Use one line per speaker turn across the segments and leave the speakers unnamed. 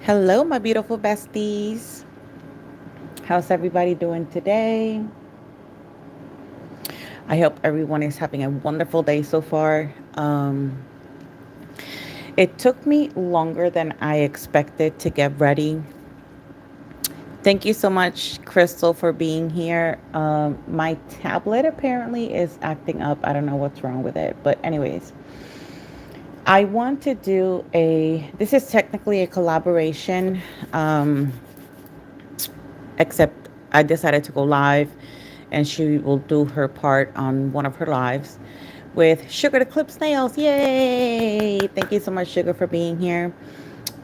Hello, my beautiful besties. How's everybody doing today? I hope everyone is having a wonderful day so far. It took me longer than I expected to get ready. Thank you so much, Crystal, for being here. My tablet apparently is acting up. I don't know what's wrong with it. But, anyways, I want to do this is technically a collaboration. Um, except I decided to go live and she will do her part on one of her lives with Sugar the Clips Nails. Yay! Thank you so much, Sugar, for being here.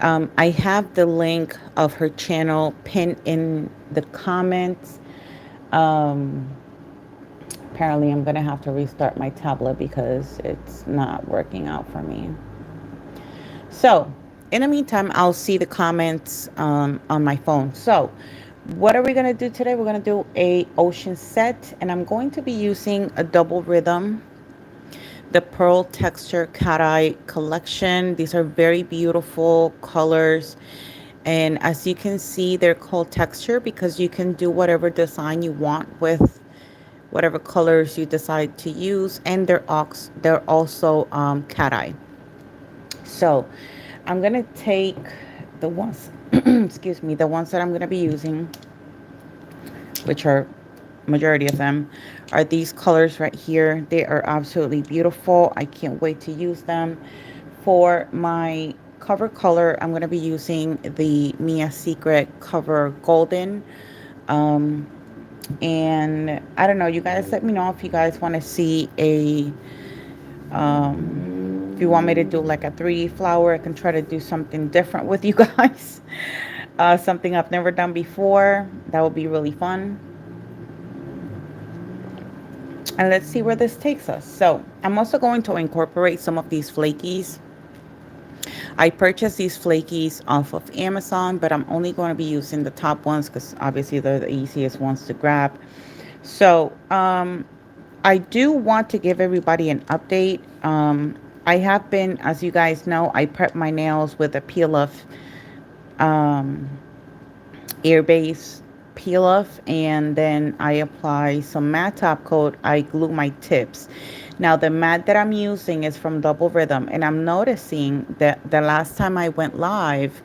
I have the link of her channel pinned in the comments. Um, Apparently, I'm going to have to restart my tablet because it's not working out for me. So, in the meantime, I'll see the comments on my phone. So, what are we going to do today? We're going to do a ocean set, and I'm going to be using a double rhythm, the Pearl Texture Cat Eye collection. These are very beautiful colors. And as you can see, they're called texture because you can do whatever design you want with whatever colors you decide to use. And they're also cat eye. So I'm going to take the ones, excuse me, the ones that I'm going to be using, which are majority of them, are these colors right here. They are absolutely beautiful. I can't wait to use them. For my cover color, I'm going to be using the Mia Secret Cover Golden. Um, and I don't know, you guys let me know if you guys want to see if you want me to do like a 3D flower. I can try to do something different with you guys. Something I've never done before. That would be really fun. And let's see where this takes us. So I'm also going to incorporate some of these flakies. I purchased these flakies off of Amazon, but I'm only going to be using the top ones because obviously they're the easiest ones to grab. So I do want to give everybody an update. I have been, as you guys know, I prep my nails with a peel-off um, air base peel off, and then I apply some matte top coat. I glue my tips. Now the matte that I'm using is from Double Rhythm, and I'm noticing that the last time I went live,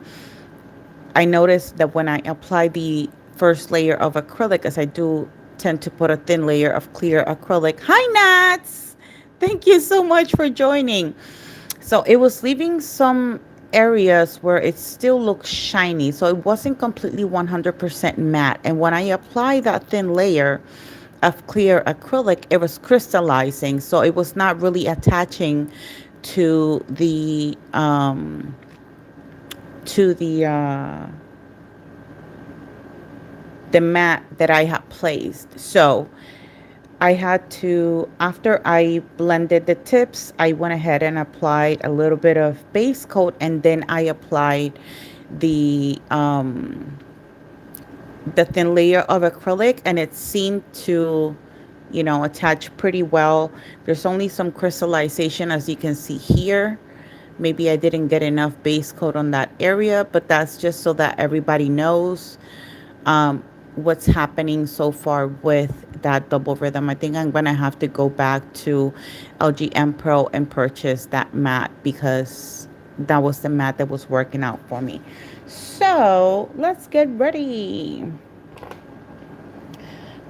I noticed that when I apply the first layer of acrylic, as I do tend to put a thin layer of clear acrylic. Hi Nats, thank you so much for joining. So it was leaving some areas where it still looks shiny. So it wasn't completely 100% matte. And when I applied that thin layer of clear acrylic, it was crystallizing. So it was not really attaching to to the mat that I had placed. So I had to, after I blended the tips, I went ahead and applied a little bit of base coat, and then I applied the the thin layer of acrylic, and it seemed to, attach pretty well. There's only some crystallization, as you can see here. Maybe I didn't get enough base coat on that area, but that's just so that everybody knows what's happening so far with that double rhythm. I think I'm gonna have to go back to LGNPRO and purchase that mat because that was the mat that was working out for me. So let's get ready.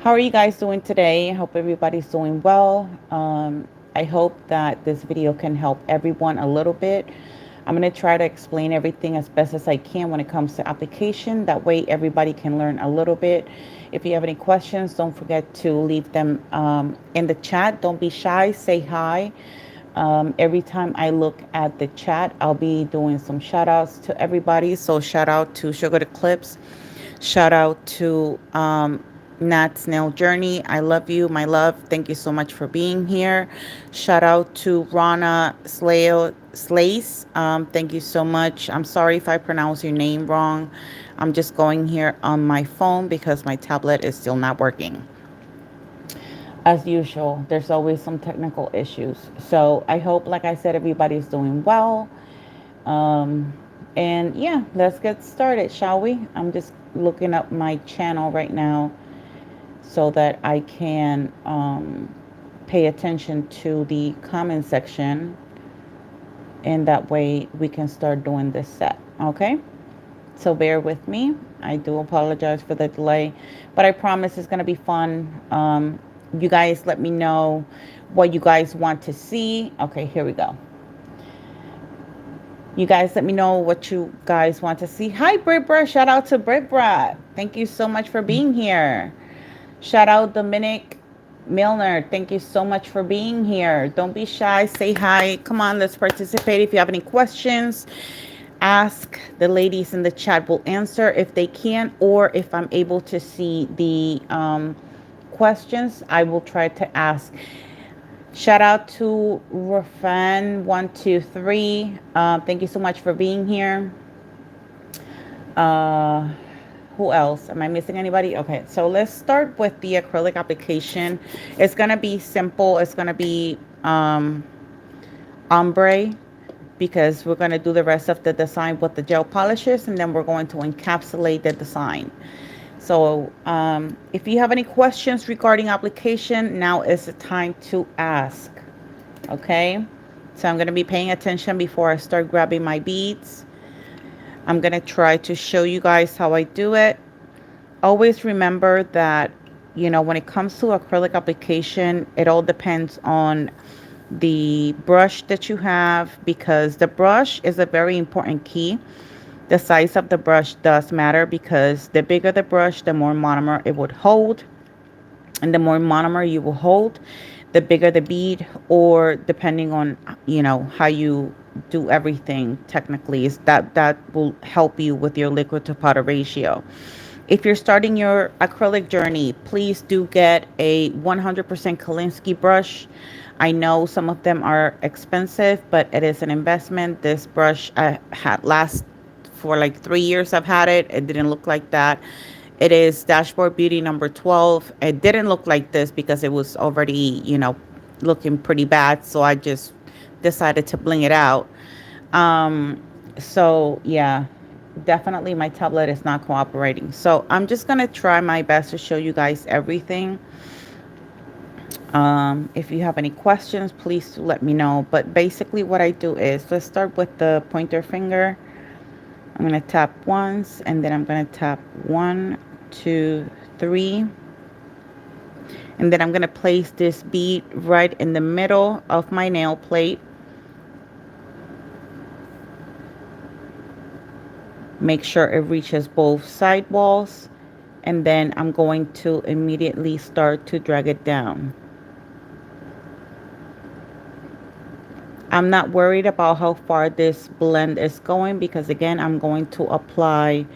How are you guys doing today? I hope everybody's doing well. I hope that this video can help everyone a little bit. I'm going to try to explain everything as best as I can when it comes to application. That way everybody can learn a little bit. If you have any questions, don't forget to leave them in the chat. Don't be shy. Say hi. Every time I look at the chat, I'll be doing some shout outs to everybody. So shout out to Sugar the Clips. Shout out to Nat's Nail Journey. I love you, my love. Thank you so much for being here. Shout out to Rana Slace. Thank you so much. I'm sorry if I pronounce your name wrong. I'm just going here on my phone because my tablet is still not working. As usual, there's always some technical issues. So I hope, like I said, everybody's doing well. Um, And yeah, let's get started, shall we? I'm just looking up my channel right now so that I can pay attention to the comment section, and that way we can start doing this set. Okay, so bear with me. I do apologize for the delay, but I promise it's going to be fun. You guys let me know what you guys want to see. Okay, here we go. You guys let me know what you guys want to see. Hi, Brit. Shout out to Brit. Thank you so much for being here. Shout out Dominic Milner. Thank you so much for being here. Don't be shy. Say hi. Come on, let's participate. If you have any questions, ask. The ladies in the chat will answer if they can, or if I'm able to see the questions, I will try to ask. Shout out to Rafan123. Thank you so much for being here. Uh, who else? Am I missing anybody? Okay, so let's start with the acrylic application. It's going to be simple. It's going to be ombre, because we're going to do the rest of the design with the gel polishes, and then we're going to encapsulate the design. So if you have any questions regarding application, now is the time to ask. Okay, so I'm going to be paying attention before I start grabbing my beads. I'm going to try to show you guys how I do it. Always remember that, you know, when it comes to acrylic application, it all depends on the brush that you have, because the brush is a very important key. The size of the brush does matter, because the bigger the brush, the more monomer it would hold. And the more monomer you will hold, the bigger the bead, or depending on, you know, how you do everything technically, is that will help you with your liquid to powder ratio. If you're starting your acrylic journey, please do get a 100% Kolinsky brush. I know some of them are expensive, but it is an investment. This brush I had last for like 3 years. I've had it. It didn't look like that. It is Dashboard Beauty number 12. It didn't look like this because it was already, you know, looking pretty bad. So I just decided to bling it out. So yeah, definitely my tablet is not cooperating. So I'm just going to try my best to show you guys everything. If you have any questions, please let me know. But basically what I do is, let's start with the pointer finger. I'm going to tap once, and then I'm going to tap 1, 2, 3. And then I'm going to place this bead right in the middle of my nail plate. Make sure it reaches both side walls. And then I'm going to immediately start to drag it down. I'm not worried about how far this blend is going, because again, I'm going to apply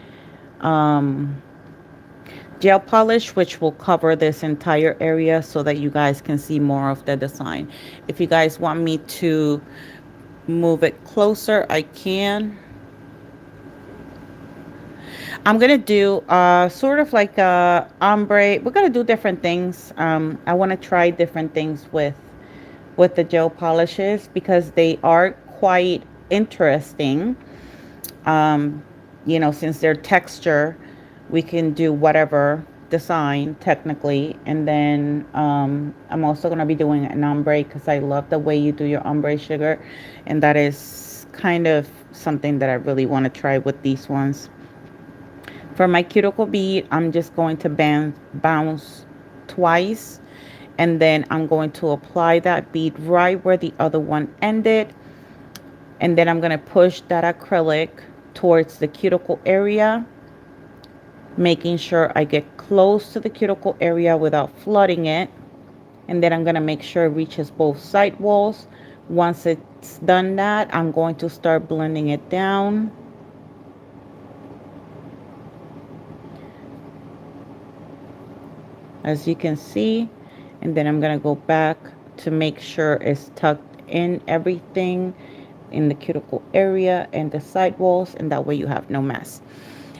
gel polish, which will cover this entire area so that you guys can see more of the design. If you guys want me to move it closer, I can. I'm gonna do sort of like a ombre. We're gonna do different things. I want to try different things with the gel polishes, because they are quite interesting. You know, since they're texture, we can do whatever design technically. And then I'm also going to be doing an ombre, because I love the way you do your ombre, sugar, and that is kind of something that I really want to try with these ones. For my cuticle bead, I'm just going to bounce twice, and then I'm going to apply that bead right where the other one ended. And then I'm going to push that acrylic towards the cuticle area, making sure I get close to the cuticle area without flooding it. And then I'm going to make sure it reaches both side walls. Once it's done that, I'm going to start blending it down. As you can see, and then I'm going to go back to make sure it's tucked in everything in the cuticle area and the side walls, and that way you have no mess.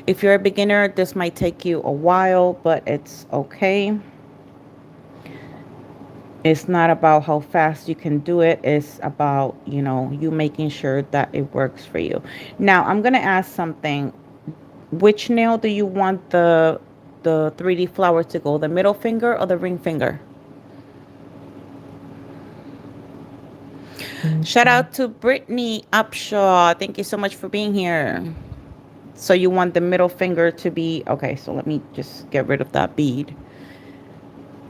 If you're a beginner, this might take you a while, but it's okay. It's not about how fast you can do it. It's about, you making sure that it works for you. Now, I'm going to ask something. Which nail do you want the 3D flower to go? The middle finger or the ring finger? Shout out to Brittany Upshaw. Thank you so much for being here. So you want the middle finger to be, okay, so let me just get rid of that bead.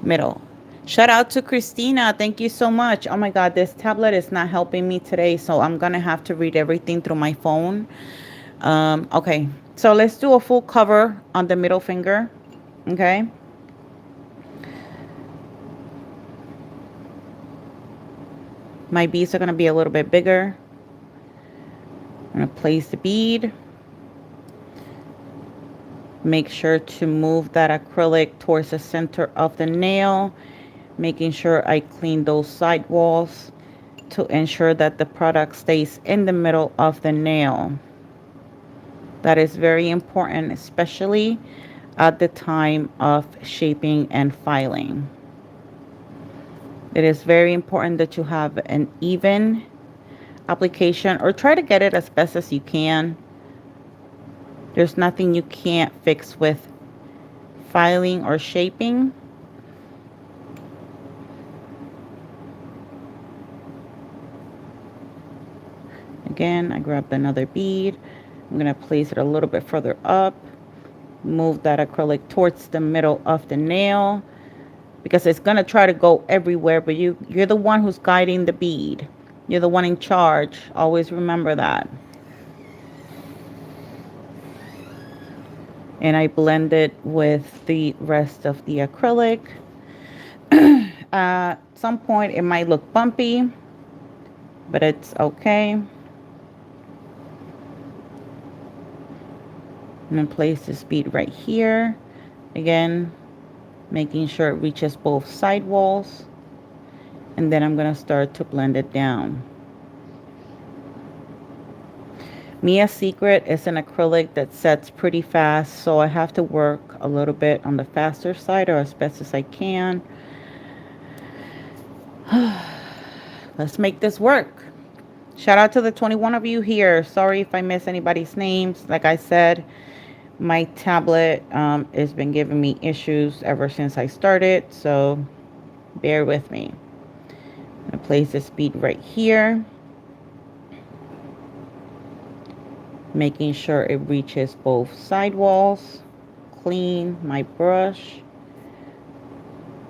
Middle. Shout out to Christina. Thank you so much. Oh my God, this tablet is not helping me today, so I'm going to have to read everything through my phone. Okay, so let's do a full cover on the middle finger. Okay. My beads are going to be a little bit bigger. I'm going to place the bead. Make sure to move that acrylic towards the center of the nail, making sure I clean those side walls to ensure that the product stays in the middle of the nail. That is very important, especially at the time of shaping and filing. It is very important that you have an even application, or try to get it as best as you can. There's nothing you can't fix with filing or shaping. Again, I grabbed another bead. I'm going to place it a little bit further up. Move that acrylic towards the middle of the nail, because it's going to try to go everywhere, but you're the one who's guiding the bead. You're the one in charge. Always remember that. And I blend it with the rest of the acrylic. At some point it might look bumpy, but it's okay. I'm going to place this bead right here. Again, making sure it reaches both side walls. And then I'm going to start to blend it down. Mia's Secret is an acrylic that sets pretty fast, so I have to work a little bit on the faster side, or as best as I can. Let's make this work. Shout out to the 21 of you here. Sorry if I miss anybody's names. Like I said, my tablet has been giving me issues ever since I started, so bear with me. I'm going to place this bead right here, making sure it reaches both side walls. Clean my brush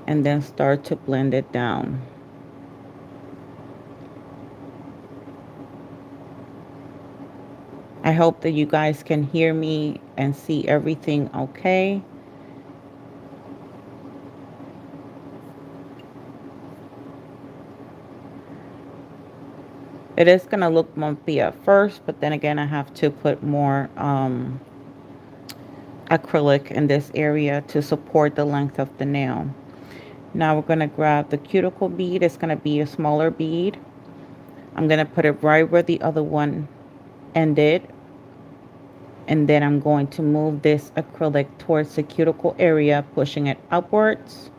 and then start to blend it down. I hope that you guys can hear me and see everything okay. It is going to look bumpy at first, but then again, I have to put more acrylic in this area to support the length of the nail. Now we're going to grab the cuticle bead. It's going to be a smaller bead. I'm going to put it right where the other one ended. And then I'm going to move this acrylic towards the cuticle area, pushing it upwards,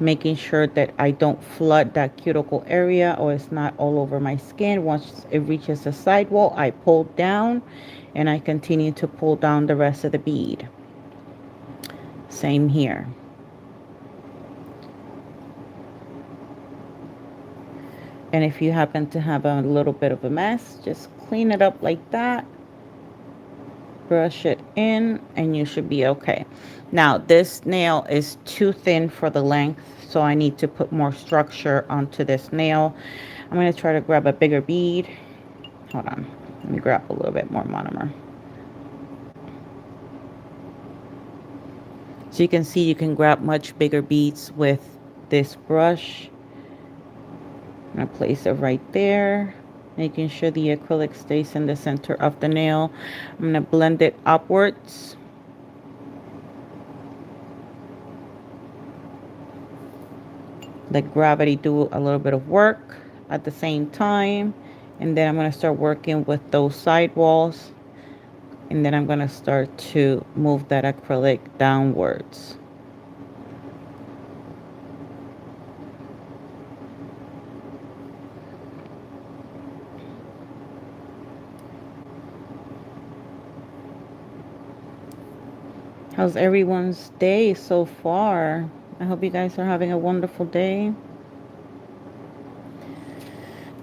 making sure that I don't flood that cuticle area or it's not all over my skin. Once it reaches the sidewall, I pull down and I continue to pull down the rest of the bead. Same here. And if you happen to have a little bit of a mess, just clean it up like that. Brush it in and you should be okay. Now this nail is too thin for the length, so I need to put more structure onto this nail. I'm going to try to grab a bigger bead. Hold on, let me grab a little bit more monomer. So you can see you can grab much bigger beads with this brush. I'm going to place it right there, making sure the acrylic stays in the center of the nail. I'm going to blend it upwards. Let gravity do a little bit of work at the same time. And then I'm going to start working with those side walls. And then I'm going to start to move that acrylic downwards. How's everyone's day so far? I hope you guys are having a wonderful day.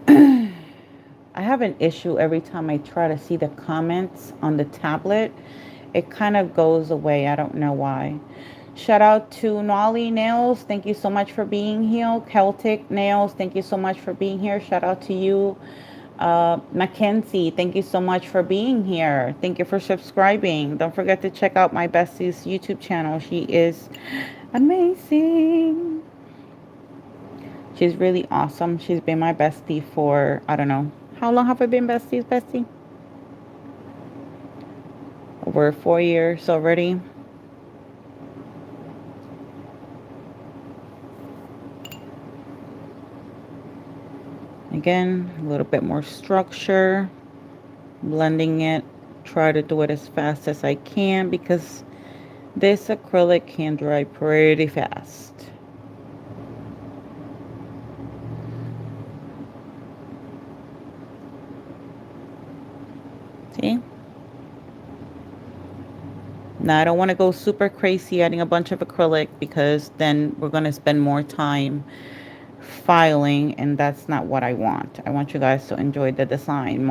I have an issue every time I try to see the comments on the tablet. It kind of goes away. I don't know why. Shout out to Nolly Nails. Thank you so much for being here. Celtic Nails. Thank you so much for being here. Shout out to you. Mackenzie, thank you so much for being here. Thank you for subscribing. Don't forget to check out my bestie's YouTube channel. She is amazing. She's really awesome. She's been my bestie for, I don't know, how long have I been bestie? Over 4 years already. Again, a little bit more structure, blending it. Try to do it as fast as I can because this acrylic can dry pretty fast. See? Now, I don't want to go super crazy adding a bunch of acrylic because then we're going to spend more time filing, and that's not what I want. I want you guys to enjoy the design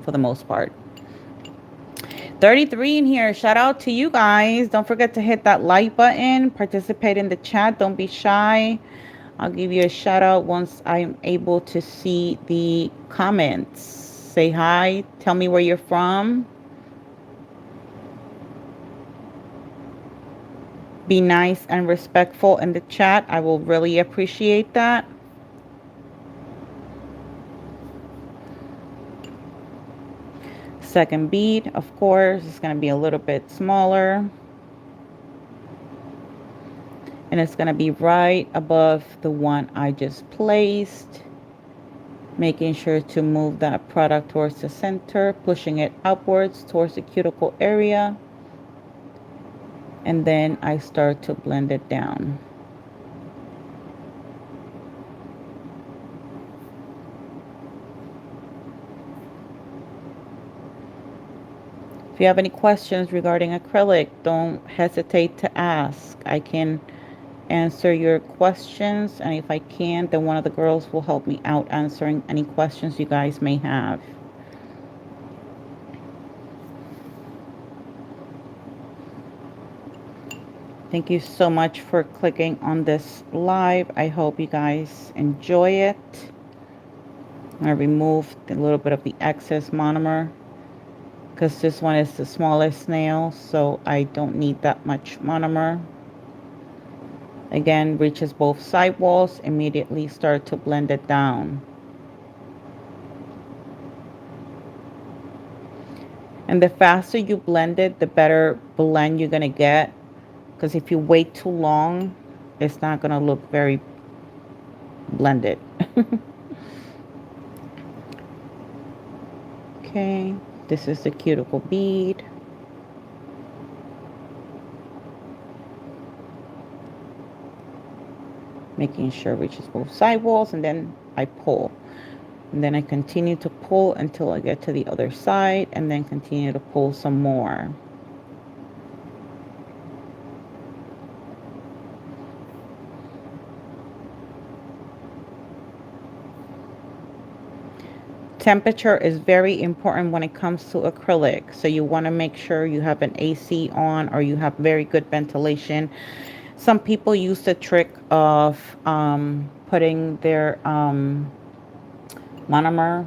for the most part. 33 in here. Shout out to you guys. Don't forget to hit that like button. Participate in the chat. Don't be shy. I'll give you a shout out once I'm able to see the comments. Say hi. Tell me where you're from. Be nice and respectful in the chat. I will really appreciate that. Second bead, of course, is going to be a little bit smaller. And it's going to be right above the one I just placed. Making sure to move that product towards the center, pushing it upwards towards the cuticle area. And then I start to blend it down. If you have any questions regarding acrylic, don't hesitate to ask. I can answer your questions, and if I can't, then one of the girls will help me out answering any questions you guys may have. Thank you so much for clicking on this live. I hope you guys enjoy it. I removed a little bit of the excess monomer because this one is the smallest nail, so I don't need that much monomer. Again, reaches both side walls, immediately start to blend it down. And the faster you blend it, the better blend you're going to get. Because if you wait too long, it's not going to look very blended. Okay, this is the cuticle bead. Making sure it reaches both side walls, and then I pull. And then I continue to pull until I get to the other side, and then continue to pull some more. Temperature is very important when it comes to acrylic. So you want to make sure you have an AC on or you have very good ventilation. Some people use the trick of putting their monomer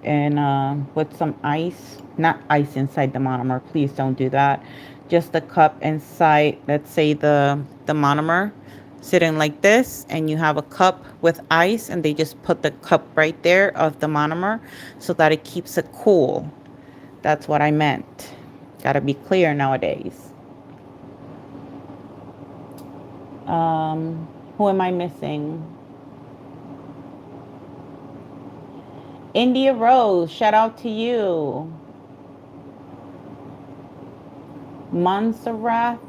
and with some ice, not ice inside the monomer, please don't do that. Just the cup inside, let's say the monomer sitting like this, and you have a cup with ice, and they just put the cup right there of the monomer so that it keeps it cool. That's what I meant. Gotta be clear nowadays. Who am I missing? India Rose, shout out to you. Montserrat,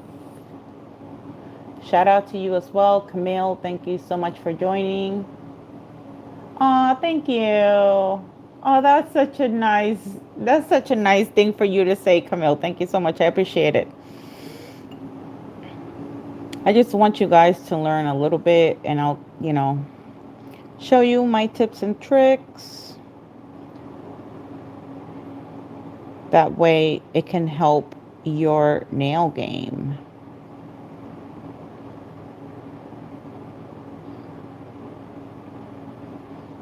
shout out to you as well. Camille, thank you so much for joining. Aw, thank you. Oh, that's such a nice thing for you to say, Camille. Thank you so much. I appreciate it. I just want you guys to learn a little bit, and I'll, show you my tips and tricks. That way it can help your nail game.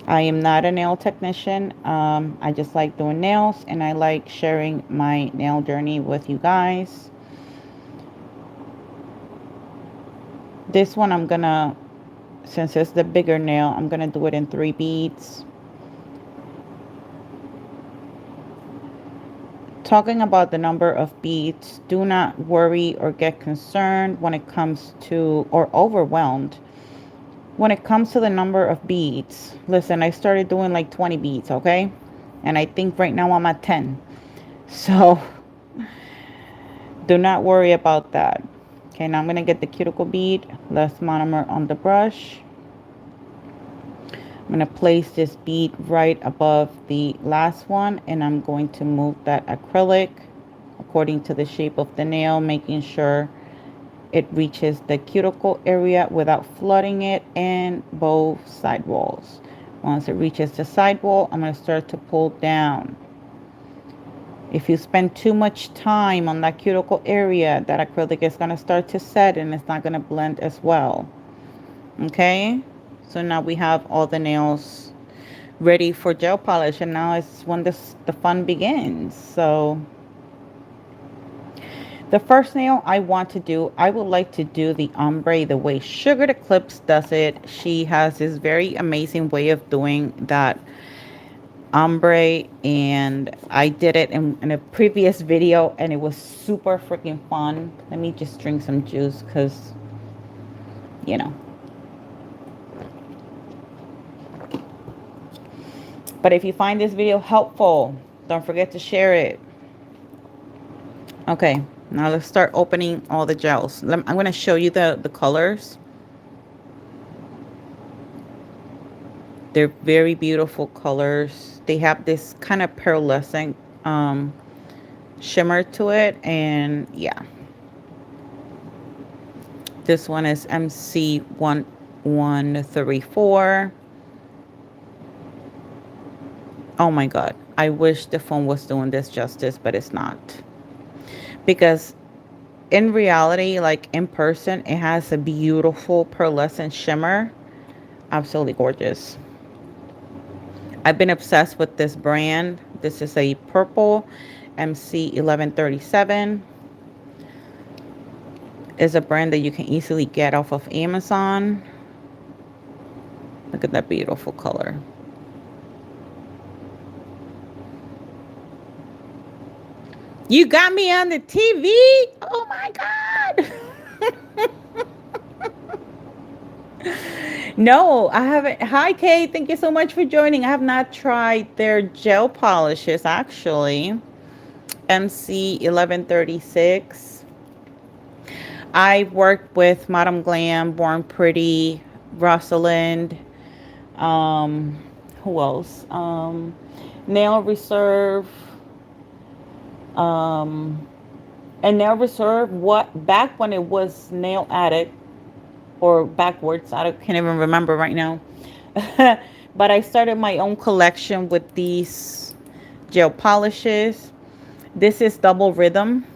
I am not a nail technician. I just like doing nails, and I like sharing my nail journey with you guys. This one I'm gonna, since it's the bigger nail, I'm gonna do it in 3 beads. Talking about the number of beads, do not worry or get concerned when it comes to, or overwhelmed when it comes to the number of beads. Listen, I started doing like 20 beads, okay? And I think right now I'm at 10. So do not worry about that. Okay, now I'm going to get the cuticle bead, less monomer on the brush. I'm going to place this bead right above the last one, and I'm going to move that acrylic according to the shape of the nail, making sure it reaches the cuticle area without flooding it, and both side walls. Once it reaches the side wall, I'm going to start to pull down. If you spend too much time on that cuticle area, that acrylic is going to start to set and it's not going to blend as well. Okay, so now we have all the nails ready for gel polish, and now it's when the fun begins. So the first nail I want to do, I would like to do the ombre the way Sugar Eclipse does it. She has this very amazing way of doing that ombre, and I did it in a previous video, and it was super freaking fun. Let me just drink some juice because, you know. But if you find this video helpful, don't forget to share it. Okay, now let's start opening all the gels. I'm going to show you the colors. They're very beautiful colors. They have this kind of pearlescent shimmer to it, and yeah. This one is MC1134. Oh my god, I wish the phone was doing this justice, but it's not. Because in reality, like in person, it has a beautiful pearlescent shimmer. Absolutely gorgeous. I've been obsessed with this brand. This is a purple MC1137. It's a brand that you can easily get off of Amazon. Look at that beautiful color. You got me on the TV? Oh my god. No, I haven't. Hi, Kate. Thank you so much for joining. I have not tried their gel polishes, actually. MC1136. I worked with Madame Glam, Born Pretty, Rosalind. Who else? Nail Reserve. And Nail Reserve, what, back when it was Nail Addict, or backwards, I can't even remember right now. But I started my own collection with these gel polishes. This is Double Rhythm,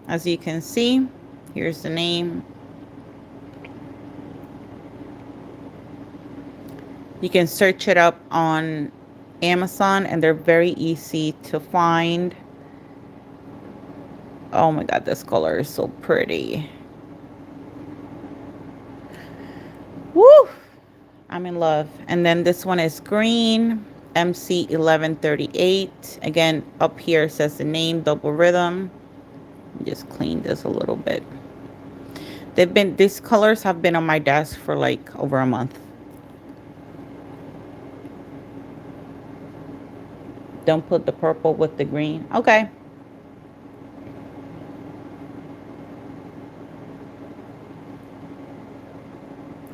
as you can see. Here's the name. You can search it up on Amazon, and they're very easy to find. Oh my god, this color is so pretty. Woo! I'm in love. And then this one is green, MC1138. Again, up here says the name, Double Rhythm. Just clean this a little bit. These colors have been on my desk for like over a month. Don't put the purple with the green. Okay.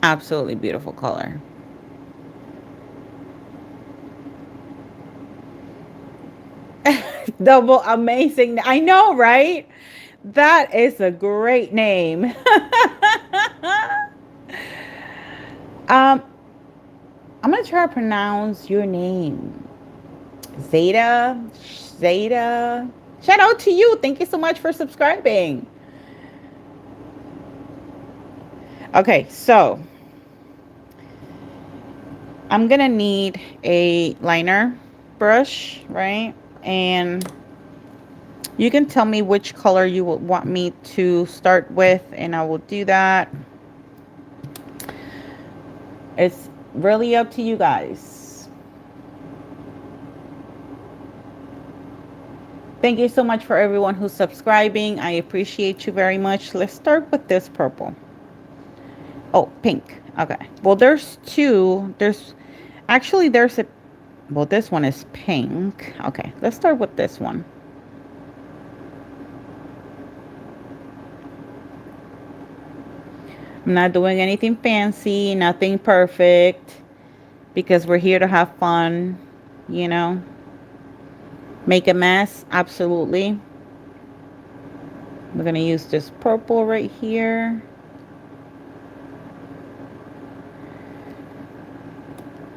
Absolutely beautiful color. Double amazing. I know, right? That is a great name. um, I'm gonna try to pronounce your name. Zeta. Zeta. Shout out to you. Thank you so much for subscribing. Okay, so I'm gonna need a liner brush, right? And you can tell me which color you would want me to start with, and I will do that. It's really up to you guys. Thank you so much for everyone who's subscribing. I appreciate you very much. Let's start with this purple. Oh, pink. Okay. Well, there's two. There's a, well, this one is pink. Okay, let's start with this one. I'm not doing anything fancy, nothing perfect, because we're here to have fun, you know. Make a mess, absolutely. We're going to use this purple right here.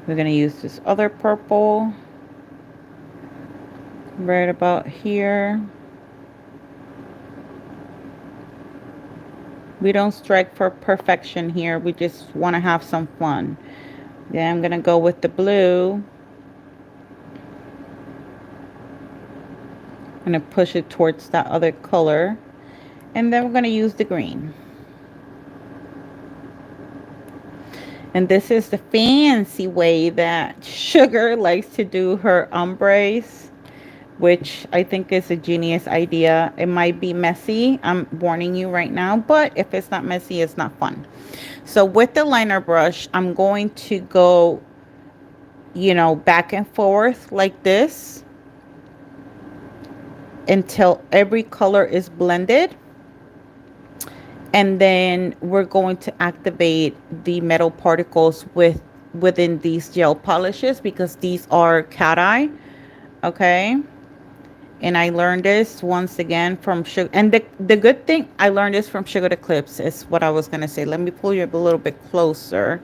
We're going to use this other purple right about here. We don't strike for perfection here. We just want to have some fun. Then I'm going to go with the blue. I'm going to push it towards that other color. And then we're going to use the green. And this is the fancy way that Sugar likes to do her ombres, which I think is a genius idea. It might be messy, I'm warning you right now, but if it's not messy, it's not fun. So with the liner brush, I'm going to go, you know, back and forth like this until every color is blended. And then we're going to activate the metal particles within these gel polishes, because these are cat eye. Okay. And I learned this once again from Sugar. And the good thing, I learned this from Sugar Eclipse, is what I was going to say. Let me pull you up a little bit closer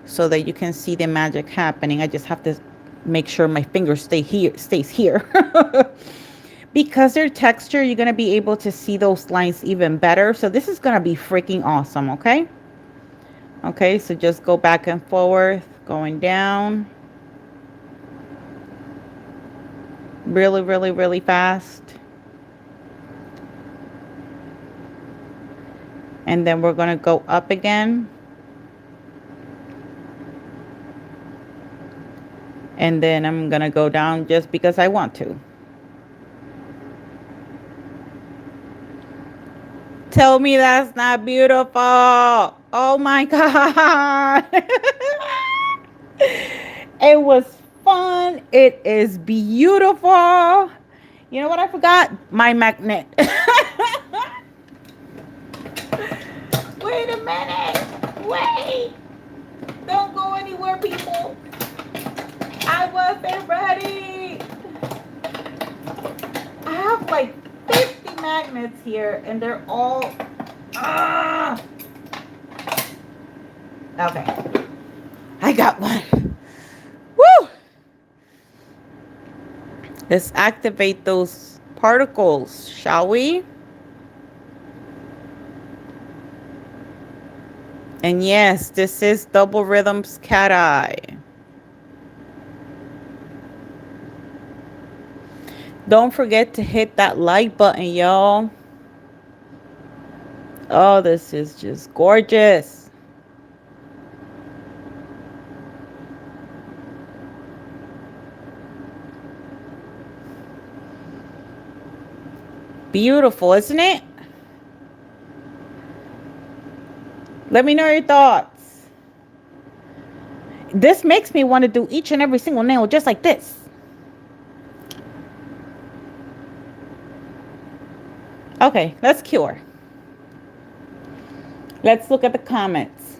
so that you can see the magic happening. I just have to make sure my finger stays here. Because their texture, you're going to be able to see those lines even better. So this is going to be freaking awesome, okay? Okay, so just go back and forth, going down. Really, really, really fast. And then we're going to go up again. And then I'm going to go down just because I want to. Tell me that's not beautiful. Oh my God. It was fun. It is beautiful. You know what I forgot? My magnet. Wait a minute. Wait. Don't go anywhere, people. I wasn't ready. I have like 50 magnets here, and they're all... Okay. I got one. Woo! Let's activate those particles, shall we? And yes, this is Double Rhythm's cat eye. Don't forget to hit that like button, y'all. Oh, this is just gorgeous. Beautiful, isn't it? Let me know your thoughts. This makes me want to do each and every single nail just like this. Okay, let's cure. Let's look at the comments.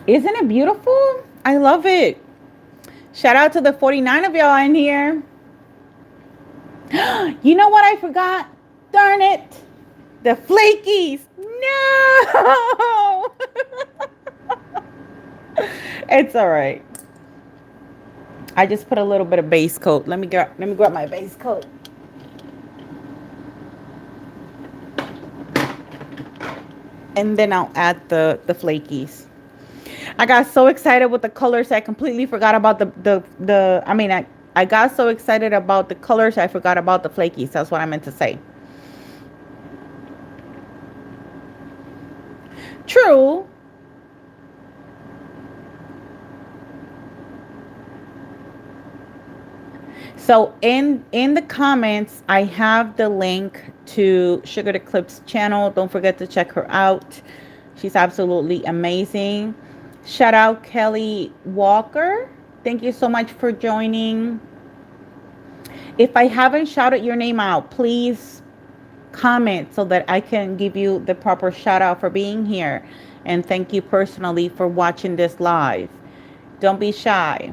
Isn't it beautiful? I love it. Shout out to the 49 of y'all in here. You know what I forgot? Darn it. The flakies. No. It's all right. I just put a little bit of base coat. Let me grab my base coat. And then I'll add the flakies. I got so excited with the colors I completely forgot about the I mean I got so excited about the colors I forgot about the flakies. That's what I meant to say. True. So in the comments, I have the link to Sugar Eclipse channel. Don't forget to check her out. She's absolutely amazing. Shout out Kelly Walker. Thank you so much for joining. If I haven't shouted your name out, please comment so that I can give you the proper shout out for being here. And thank you personally for watching this live. Don't be shy.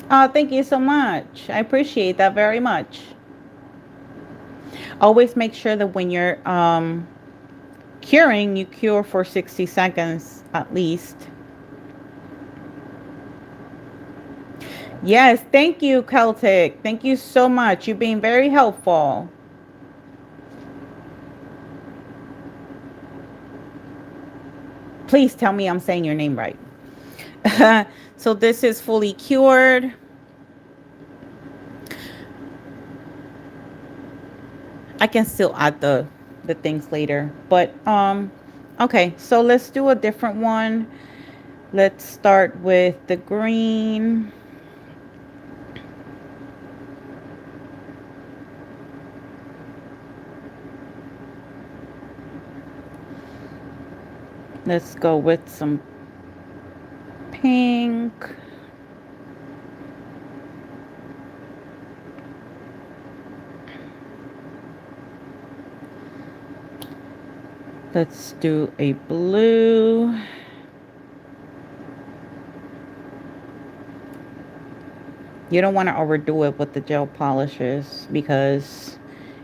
Oh, thank you so much. I appreciate that very much. Always make sure that when you're curing, you cure for 60 seconds at least. Yes, thank you, Celtic. Thank you so much. You've been very helpful. Please tell me I'm saying your name right. So this is fully cured. I can still add the things later, but okay, so let's do a different one. Let's start with the green. Let's go with some pink. Let's do a blue. You don't want to overdo it with the gel polishes because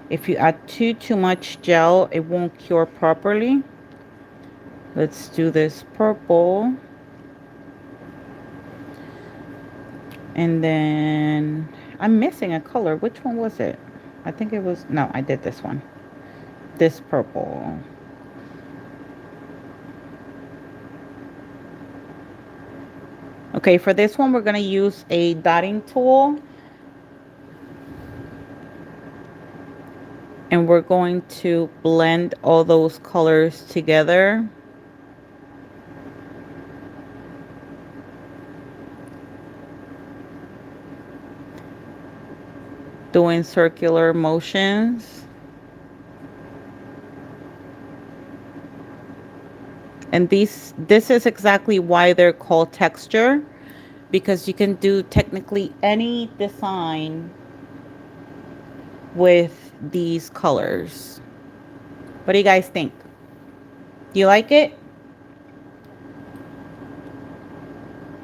if you add too much gel, it won't cure properly. Let's do this purple. And then I'm missing a color. Which one was it? I think it was, no, I did this one. This purple. Okay, for this one, we're going to use a dotting tool. And we're going to blend all those colors together. Doing circular motions. And this is exactly why they're called texture, because you can do technically any design with these colors. What do you guys think? Do you like it?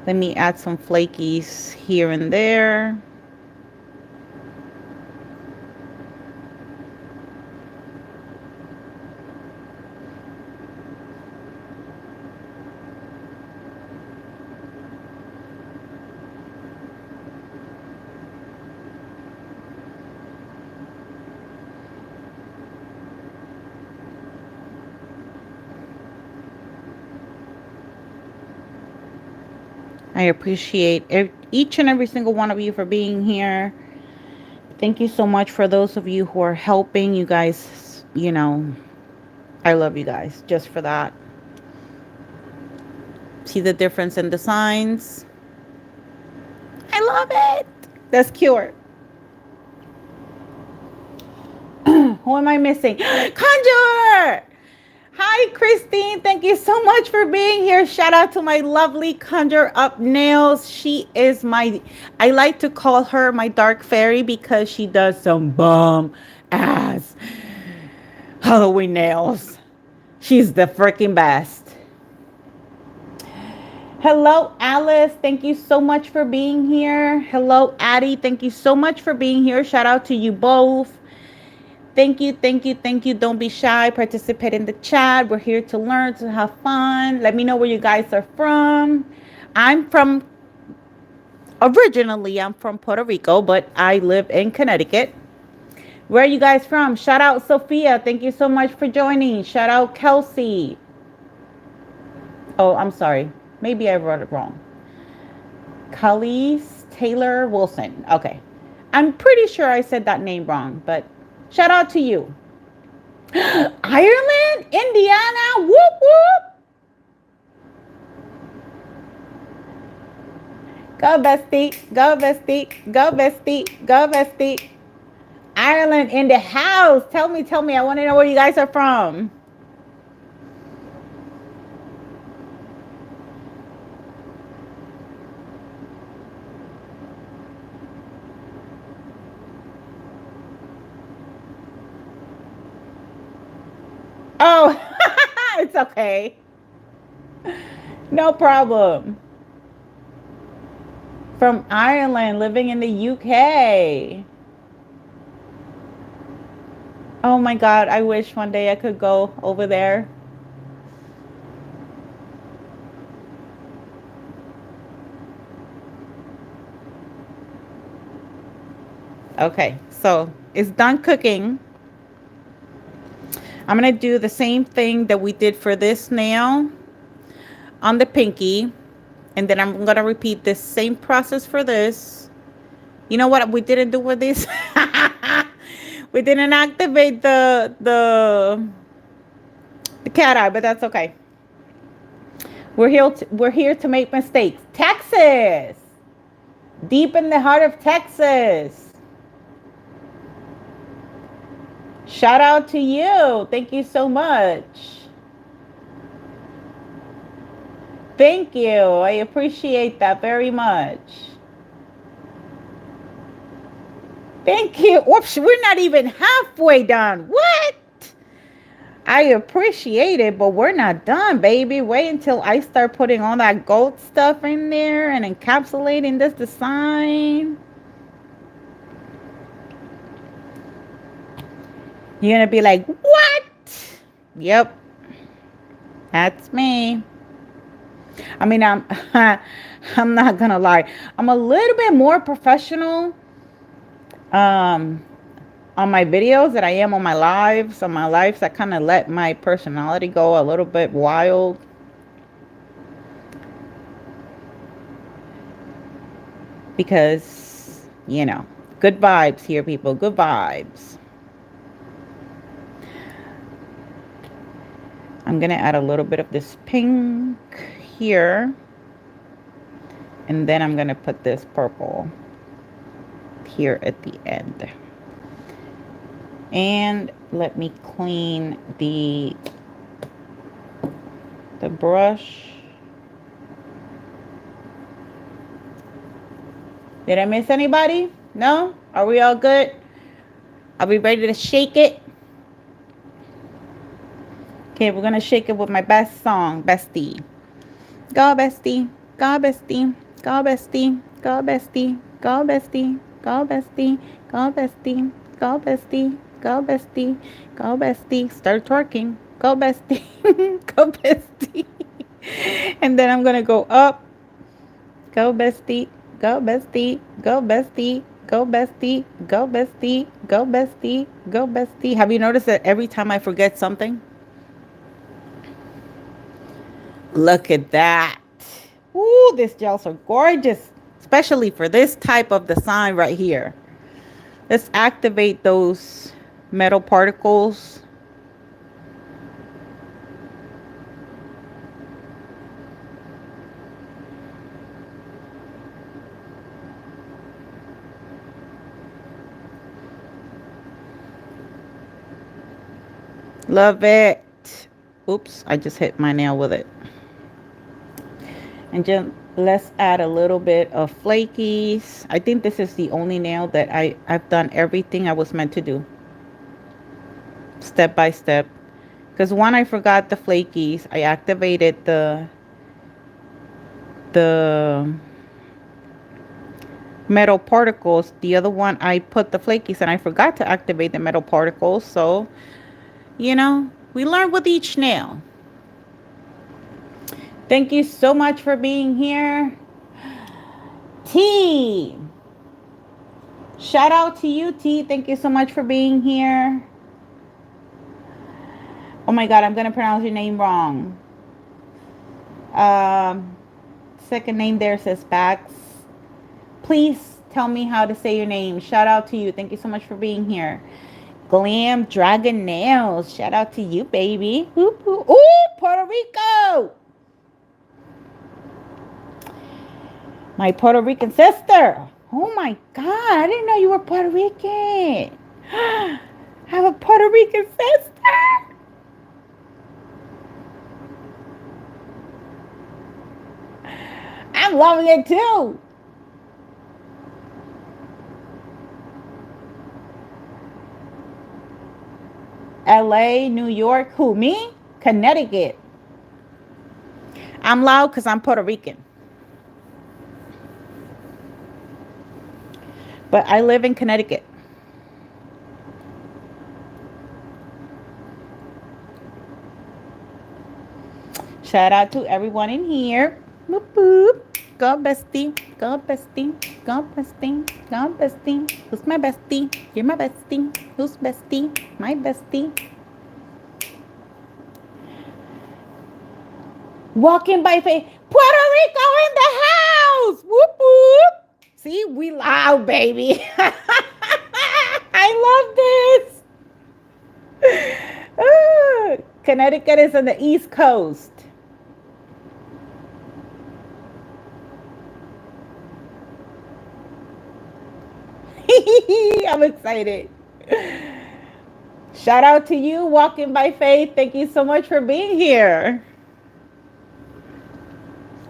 Let me add some flakies here and there. I appreciate each and every single one of you for being here. Thank you so much for those of you who are helping. You guys, you know, I love you guys just for that. See the difference in designs? I love it. That's cute. Who am I missing? Conjure! Hi, Christine. Thank you so much for being here. Shout out to my lovely Conjure Up Nails. She is I like to call her my dark fairy because she does some bomb ass Halloween nails. She's the freaking best. Hello, Alice. Thank you so much for being here. Hello, Addie. Thank you so much for being here. Shout out to you both. Thank you, thank you, thank you. Don't be shy. Participate in the chat. We're here to learn, to have fun. Let me know where you guys are from. Originally, I'm from Puerto Rico, but I live in Connecticut. Where are you guys from? Shout out Sophia. Thank you so much for joining. Shout out Kelsey. Oh, I'm sorry. Maybe I wrote it wrong. Khalees Taylor Wilson. Okay. I'm pretty sure I said that name wrong, but shout out to you. Ireland, Indiana, whoop whoop. Go bestie, go bestie, go bestie, go bestie. Ireland in the house. Tell me. I want to know where you guys are from. Oh, it's okay. No problem. From Ireland, living in the UK. Oh my God, I wish one day I could go over there. Okay, so it's done cooking. I'm going to do the same thing that we did for this nail on the pinky. And then I'm going to repeat this same process for this. You know what we didn't do with this? We didn't activate the cat eye, but that's okay. We're here to make mistakes. Texas. Deep in the heart of Texas. Shout out to you. Thank you so much. Thank you. I appreciate that very much. Thank you. Whoops, we're not even halfway done. What? I appreciate it, but we're not done, baby. Wait until I start putting all that gold stuff in there and encapsulating this design. You're going to be like, what? Yep. That's me. I mean, I'm not going to lie. I'm a little bit more professional on my videos than I am on my lives. On my lives, I kind of let my personality go a little bit wild. Because, you know, good vibes here, people. Good vibes. I'm going to add a little bit of this pink here. And then I'm going to put this purple here at the end. And let me clean the brush. Did I miss anybody? No? Are we all good? Are we ready to shake it? Okay, we're going to shake it with my best song, Bestie. Go, Bestie. Go, Bestie. Go, Bestie. Go, Bestie. Go, Bestie. Go, Bestie. Go, Bestie. Go, Bestie. Go, Bestie. Go, Bestie. Start twerking. Go, Bestie. Go, Bestie. And then I'm going to go up. Go, Bestie. Go, Bestie. Go, Bestie. Go, Bestie. Go, Bestie. Go, Bestie. Go, Bestie. Have you noticed that every time I forget something? Look at that. Ooh, these gels are gorgeous, especially for this type of design right here. Let's activate those metal particles. Love it. Oops, I just hit my nail with it. And just let's add a little bit of flakies. I think this is the only nail that I've done everything I was meant to do. Step by step. Because one, I forgot the flakies. I activated the metal particles. The other one, I put the flakies and I forgot to activate the metal particles. So, you know, we learn with each nail. Thank you so much for being here. T. Shout out to you, T. Thank you so much for being here. Oh my God, I'm going to pronounce your name wrong. Second name there says Bax. Please tell me how to say your name. Shout out to you. Thank you so much for being here. Glam Dragon Nails. Shout out to you, baby. Ooh, Puerto Rico. My Puerto Rican sister. Oh my God, I didn't know you were Puerto Rican. I have a Puerto Rican sister. I'm loving it too. LA, New York, who, me? Connecticut. I'm loud because I'm Puerto Rican. But I live in Connecticut. Shout out to everyone in here. Boop, boop. Go bestie, go bestie, go bestie, go bestie. Who's my bestie? You're my bestie. Who's bestie? My bestie. Walking by faith. Puerto Rico in the house. Whoop whoop. See, we loud, baby. I love this. Connecticut is on the East Coast. I'm excited. Shout out to you, Walking by Faith. Thank you so much for being here.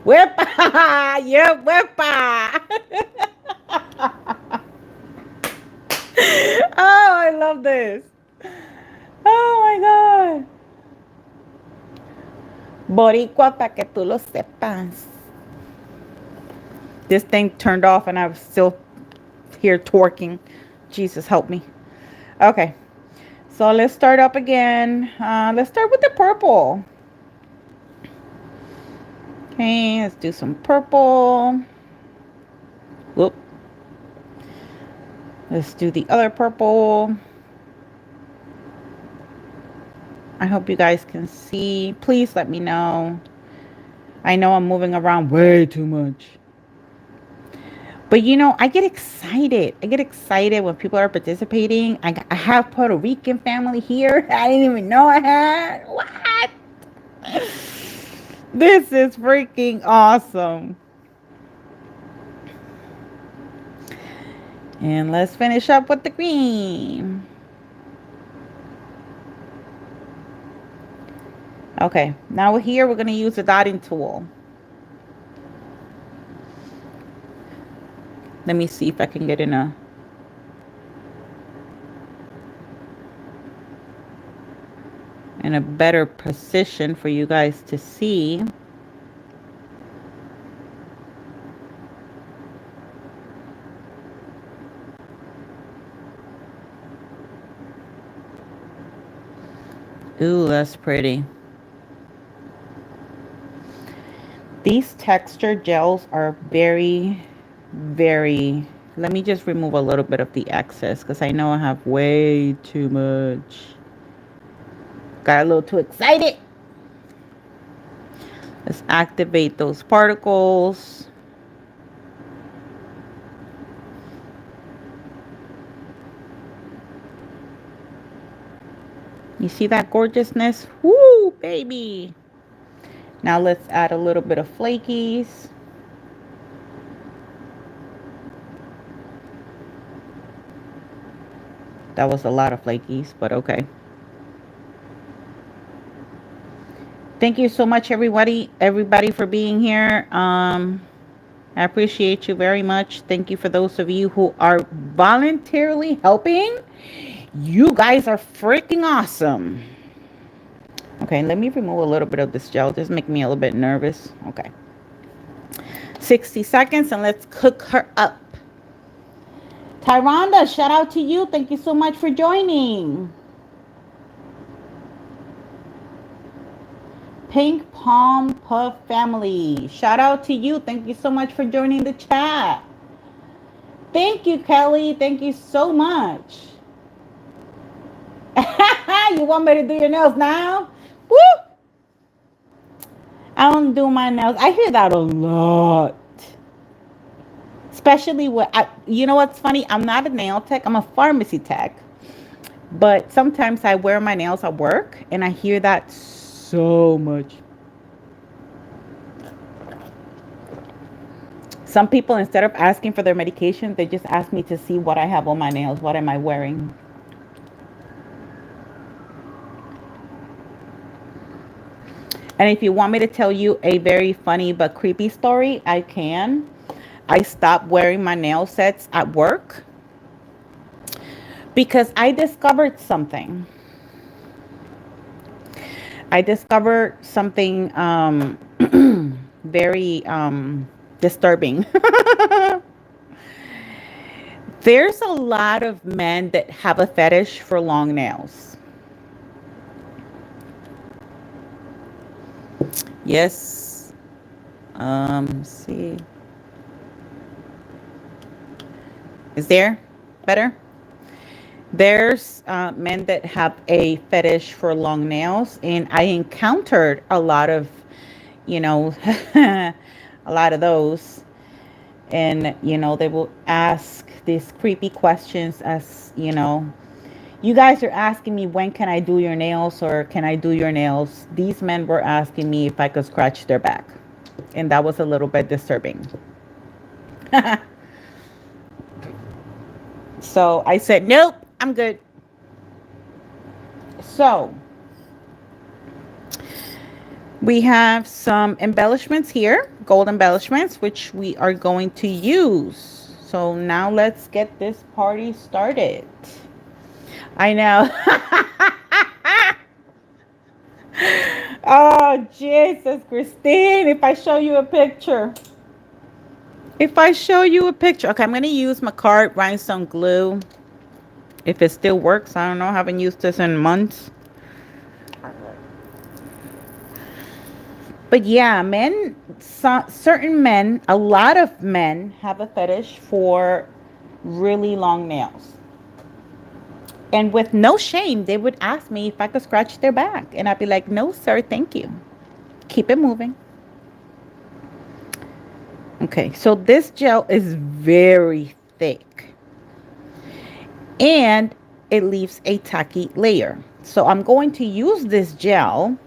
Wepa! Yeah, wepa! Oh, I love this. Oh my God. Boricua, para que tú lo sepas. This thing turned off and I'm still here twerking. Jesus, help me. Okay. So let's start up again. Let's start with the purple. Okay, let's do some purple. Whoop. Let's do the other purple. I hope you guys can see. Please let me know. I know I'm moving around way too much. But you know, I get excited. I get excited when people are participating. I have Puerto Rican family here. I didn't even know I had. What? This is freaking awesome. And let's finish up with the green. Okay, now here we're going to use the dotting tool. Let me see if I can get in a better position for you guys to see. Ooh, that's pretty. These texture gels are very, very... Let me just remove a little bit of the excess because I know I have way too much. Got a little too excited. Let's activate those particles. You see that gorgeousness? Woo, baby. Now let's add a little bit of flakies. That was a lot of flakies, but okay. Thank you so much, everybody for being here. I appreciate you very much. Thank you for those of you who are voluntarily helping. You guys are freaking awesome. Okay, let me remove a little bit of this gel. Just make me a little bit nervous. Okay. 60 seconds and let's cook her up. Tyronda, shout out to you. Thank you so much for joining. Pink Palm Puff family. Shout out to you. Thank you so much for joining the chat. Thank you, Kelly. Thank you so much. You want me to do your nails now? Woo! I don't do my nails. I hear that a lot. Especially you know what's funny? I'm not a nail tech. I'm a pharmacy tech. But sometimes I wear my nails at work and I hear that so much. Some people, instead of asking for their medication, they just ask me to see what I have on my nails. What am I wearing? And if you want me to tell you a very funny but creepy story, I can. I stopped wearing my nail sets at work because I discovered something. I discovered something very disturbing. There's a lot of men that have a fetish for long nails. Yes. See. Is there better? There's men that have a fetish for long nails, and I encountered a lot of, a lot of those. And, they will ask these creepy questions as, you guys are asking me, when can I do your nails, or can I do your nails? These men were asking me if I could scratch their back. And that was a little bit disturbing. So I said, nope, I'm good. So we have some embellishments here, gold embellishments, which we are going to use. So now let's get this party started. I know. Oh, Jesus, Christine, if I show you a picture. If I show you a picture. Okay, I'm going to use my card rhinestone glue. If it still works, I don't know. I haven't used this in months. But yeah, certain men, a lot of men have a fetish for really long nails. And with no shame, they would ask me if I could scratch their back. And I'd be like, no, sir, thank you. Keep it moving. Okay, so this gel is very thick. And it leaves a tacky layer. So I'm going to use this gel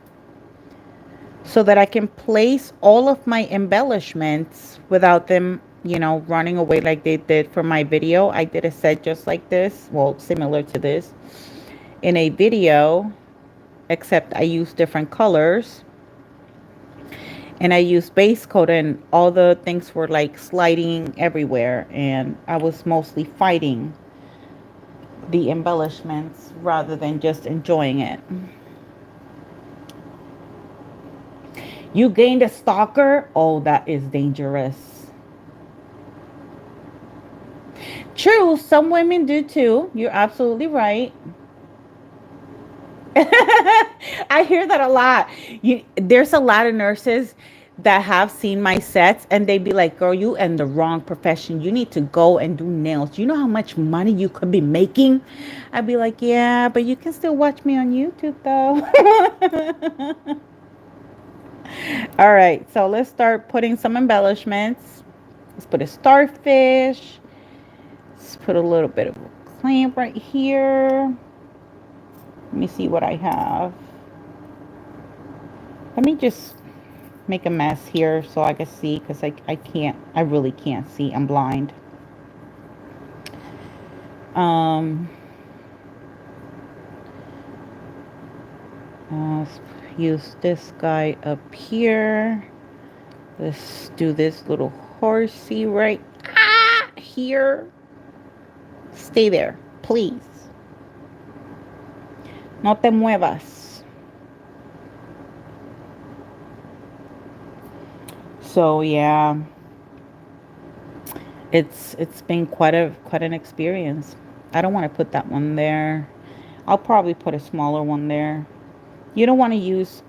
so that I can place all of my embellishments without them, running away like they did for my video. I did a set just like this, well, similar to this, in a video, except I used different colors. And I used base coat and all the things were like sliding everywhere. And I was mostly fighting the embellishments rather than just enjoying it. You gained a stalker? Oh, that is dangerous. True, some women do too. You're absolutely right. I hear that a lot. There's a lot of nurses that have seen my sets and they'd be like, girl, you in the wrong profession. You need to go and do nails. You know how much money you could be making? I'd be like, yeah, but you can still watch me on YouTube though. All right, so let's start putting some embellishments. Let's put a starfish. Let's put a little bit of a clamp right here. Let me see what I have. Let me just make a mess here so I can see, because I really can't see. I'm blind. Let's use this guy up here. Let's do this little horsey right here. Stay there, please. No te muevas. So yeah, it's been quite an experience. I don't want to put that one there. I'll probably put a smaller one there. You don't want to use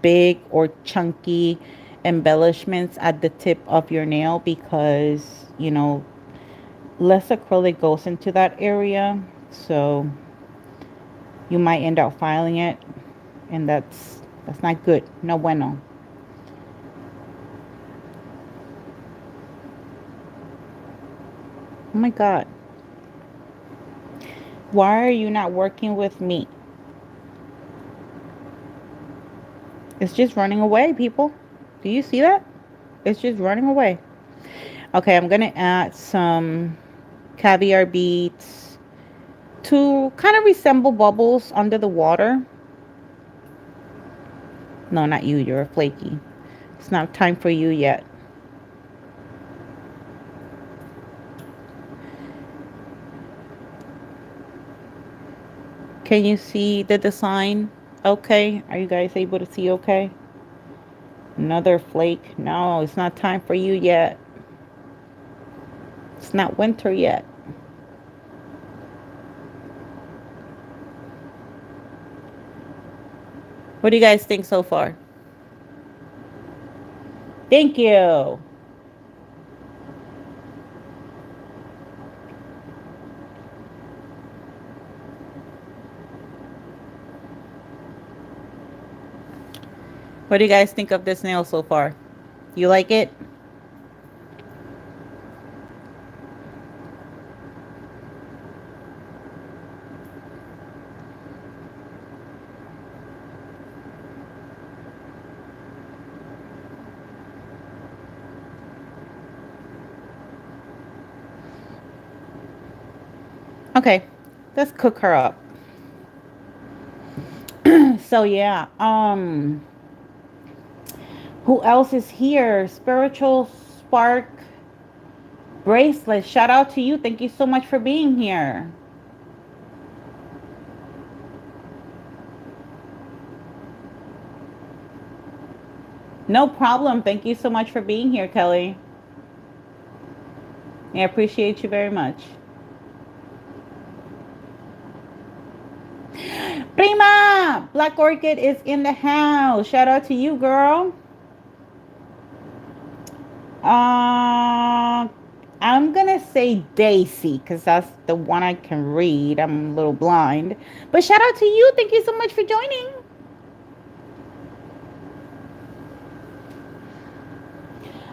big or chunky embellishments at the tip of your nail because, you know, less acrylic goes into that area. So you might end up filing it, and that's not good. No bueno. Oh my God. Why are you not working with me? It's just running away, people. Do you see that? It's just running away. Okay, I'm gonna add some caviar beads to kind of resemble bubbles under the water. No, not you. You're flaky. It's not time for you yet. Can you see the design? Okay. Are you guys able to see okay? Another flake. No, it's not time for you yet. It's not winter yet. What do you guys think so far? Thank you. What do you guys think of this nail so far? You like it? Okay. Let's cook her up. So yeah, who else is here? Spiritual Spark Bracelet. Shout out to you. Thank you so much for being here. No problem. Thank you so much for being here, Kelly. I appreciate you very much. Prima! Black Orchid is in the house. Shout out to you, girl. Uh, I'm gonna say Daisy because that's the one I can read. I'm a little blind. But shout out to you. Thank you so much for joining.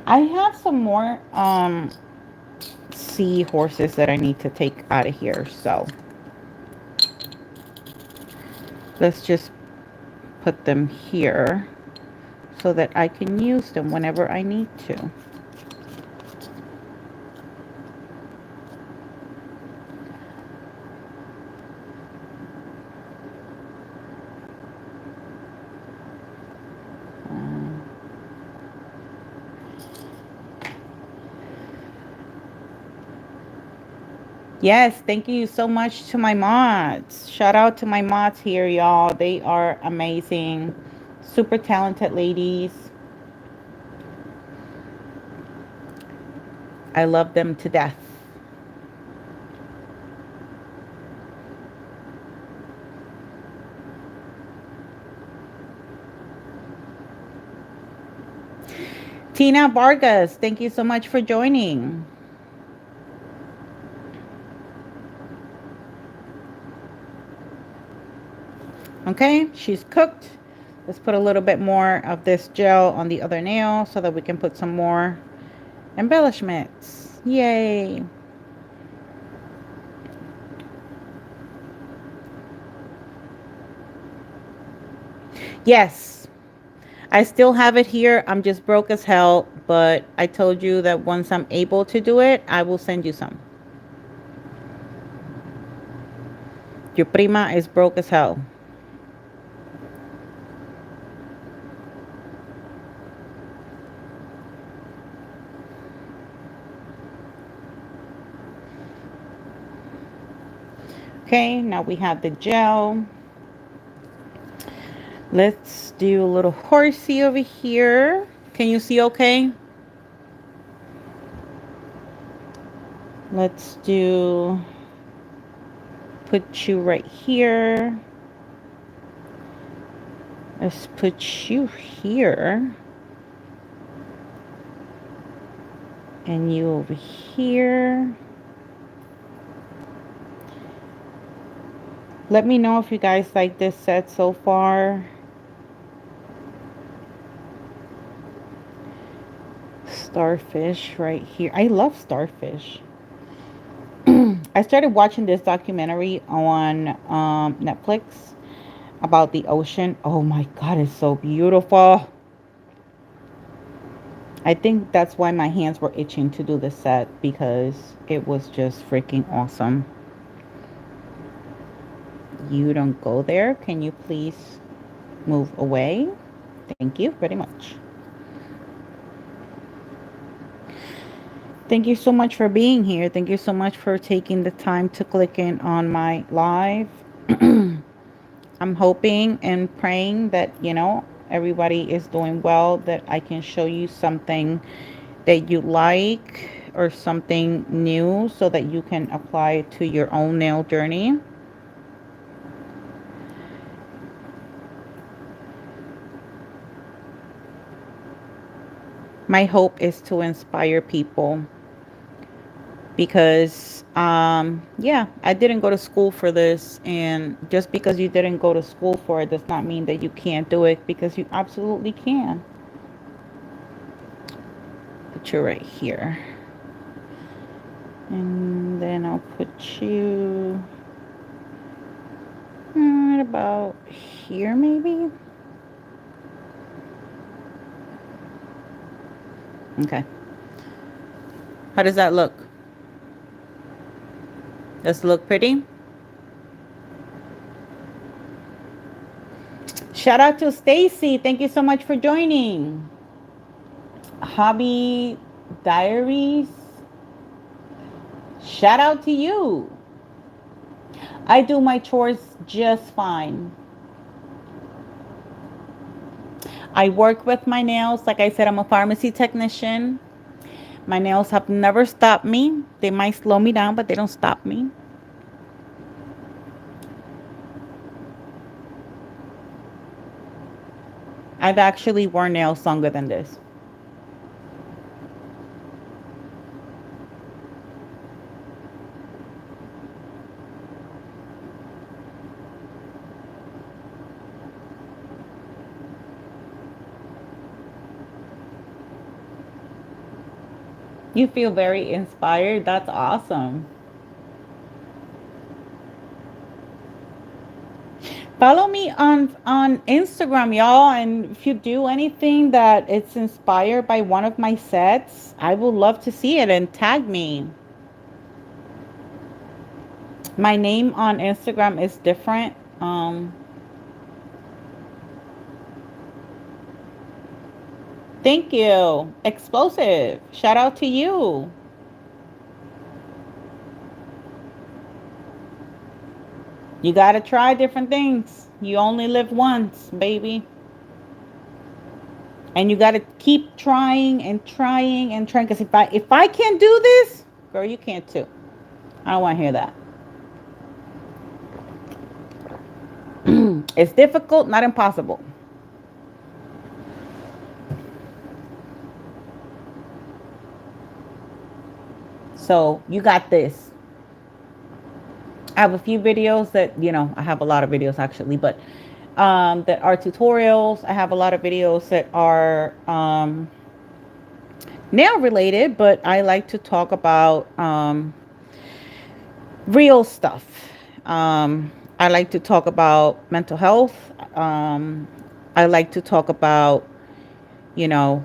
I have some more sea horses that I need to take out of here. So let's just put them here so that I can use them whenever I need to. Yes, thank you so much to my mods. Shout out to my mods here, y'all. They are amazing. Super talented ladies. I love them to death. Tina Vargas, thank you so much for joining. Okay, she's cooked. Let's put a little bit more of this gel on the other nail so that we can put some more embellishments. Yay. Yes, I still have it here. I'm just broke as hell, but I told you that once I'm able to do it, I will send you some. Your prima is broke as hell. Okay, now we have the gel. Let's do a little horsey over here. Can you see okay? Let's do, put you right here. Let's put you here. And you over here. Let me know if you guys like this set so far. Starfish right here. I love starfish. I started watching this documentary on Netflix about the ocean. Oh my God, it's so beautiful. I think that's why my hands were itching to do the set, because it was just freaking awesome. You don't go there. Can you please move away? Thank you very much. Thank you so much for being here. Thank you so much for taking the time to click in on my live. I'm hoping and praying that, everybody is doing well, that I can show you something that you like or something new so that you can apply it to your own nail journey. My hope is to inspire people, because yeah, I didn't go to school for this, and just because you didn't go to school for it does not mean that you can't do it, because you absolutely can. Put you right here, and then I'll put you right about here maybe. Okay, how does that look? Does it look pretty? Shout out to Stacy. Thank you so much for joining. Hobby Diaries. Shout out to you. I do my chores just fine. I work with my nails. Like I said, I'm a pharmacy technician. My nails have never stopped me. They might slow me down, but they don't stop me. I've actually worn nails longer than this. You feel very inspired. That's awesome. Follow me on Instagram, y'all, and if you do anything that it's inspired by one of my sets, I would love to see it, and tag me. My name on Instagram is different. Thank you. Explosive. Shout out to you. You got to try different things. You only live once, baby. And you got to keep trying and trying and trying. Because if I can't do this, girl, you can't too. I don't want to hear that. It's difficult, not impossible. So you got this. I have a few videos that, I have a lot of videos actually, but that are tutorials. I have a lot of videos that are nail related, but I like to talk about real stuff. I like to talk about mental health. I like to talk about, you know,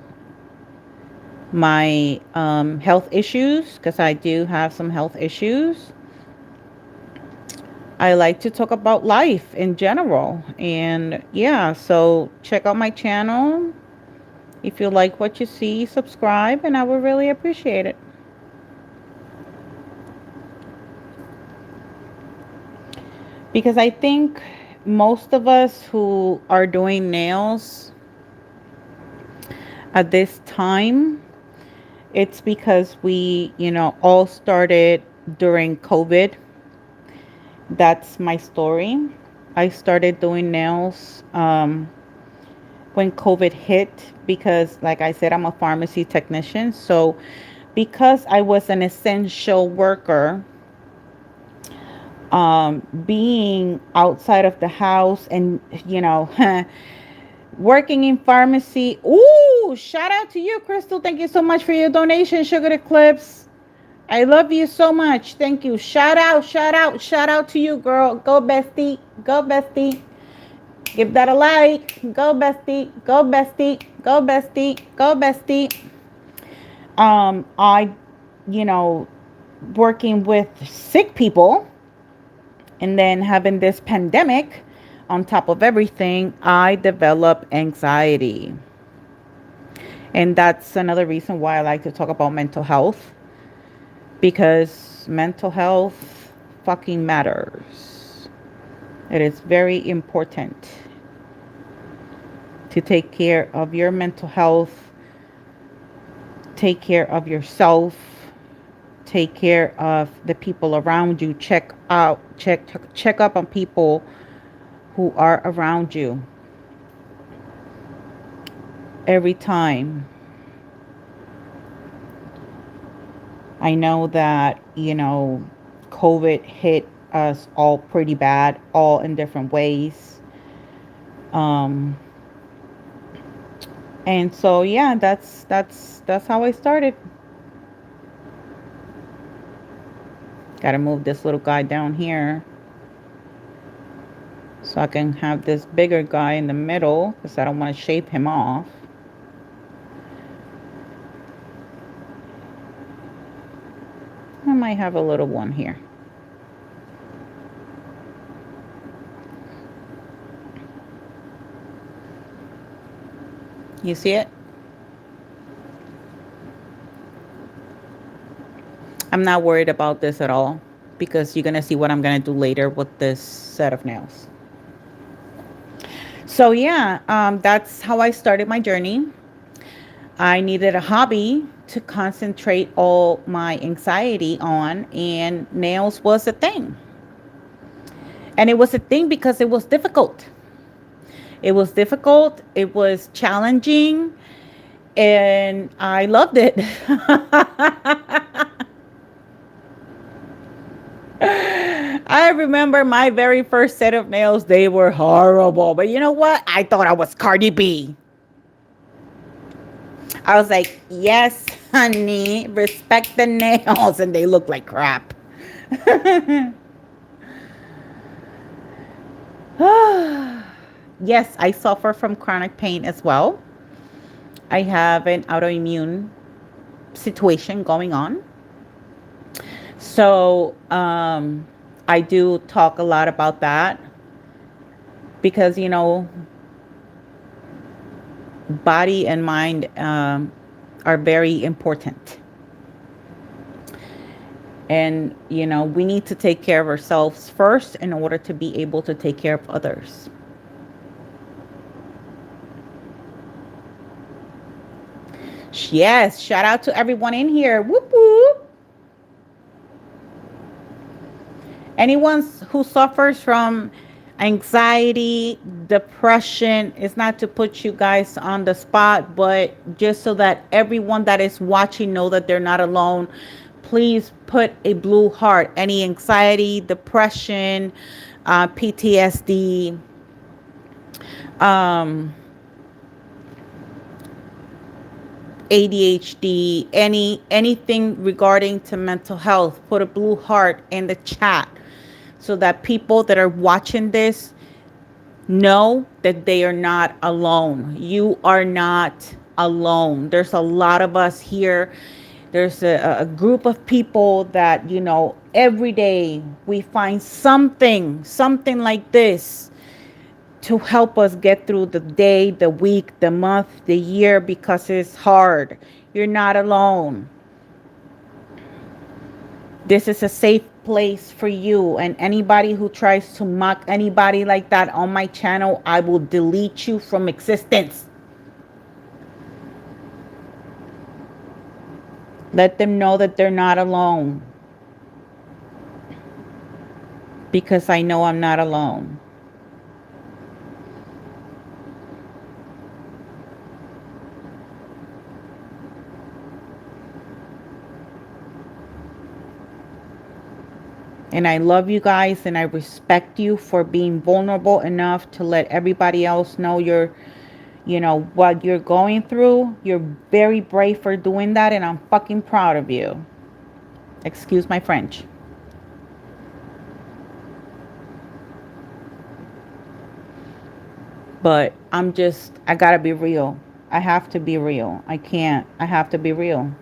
my health issues, because I do have some health issues. I like to talk about life in general. And yeah, so check out my channel. If you like what you see, subscribe, and I would really appreciate it. Because I think most of us who are doing nails, at this time, it's because we, all started during COVID. That's my story. I started doing nails when COVID hit because, like I said, I'm a pharmacy technician. So, because I was an essential worker, being outside of the house and, working in pharmacy. Ooh, shout out to you, Crystal. Thank you so much for your donation, Sugar Eclipse. I love you so much. Thank you. Shout out, shout out, shout out to you, girl. Go, bestie. Go, bestie. Give that a like. Go, bestie. Go, bestie. Go, bestie. Go, bestie. I, you know, working with sick people and then having this pandemic on top of everything, I developed anxiety. And that's another reason why I like to talk about mental health, because mental health fucking matters. It is very important to take care of your mental health, take care of yourself, take care of the people around you. Check up on people who are around you every time. I know that, COVID hit us all pretty bad, all in different ways. And so yeah, that's how I started. Gotta move this little guy down here so I can have this bigger guy in the middle because I don't want to shape him off. I might have a little one here. You see it? I'm not worried about this at all because you're going to see what I'm going to do later with this set of nails. So yeah, that's how I started my journey. I needed a hobby to concentrate all my anxiety on, and nails was a thing. And it was a thing because it was difficult. It was difficult, it was challenging, and I loved it. I remember my very first set of nails, they were horrible. But you know what? I thought I was Cardi B. I was like, yes, honey, respect the nails. And they look like crap. Yes, I suffer from chronic pain as well. I have an autoimmune situation going on. So I do talk a lot about that because, body and mind are very important. And, we need to take care of ourselves first in order to be able to take care of others. Yes, shout out to everyone in here. Whoop whoop. Anyone who suffers from anxiety, depression, it's not to put you guys on the spot, but just so that everyone that is watching know that they're not alone. Please put a blue heart. Any anxiety, depression, PTSD, ADHD, anything regarding to mental health, put a blue heart in the chat so that people that are watching this know that they are not alone. You are not alone. There's a lot of us here. There's a group of people that, every day we find something like this to help us get through the day, the week, the month, the year, because it's hard. You're not alone. This is a safe place for you, and anybody who tries to mock anybody like that on my channel, I will delete you from existence. Let them know that they're not alone, because I know I'm not alone. And I love you guys, and I respect you for being vulnerable enough to let everybody else know what you're going through. You're very brave for doing that, and I'm fucking proud of you. Excuse my French. But I gotta be real. I have to be real. I can't. I have to be real.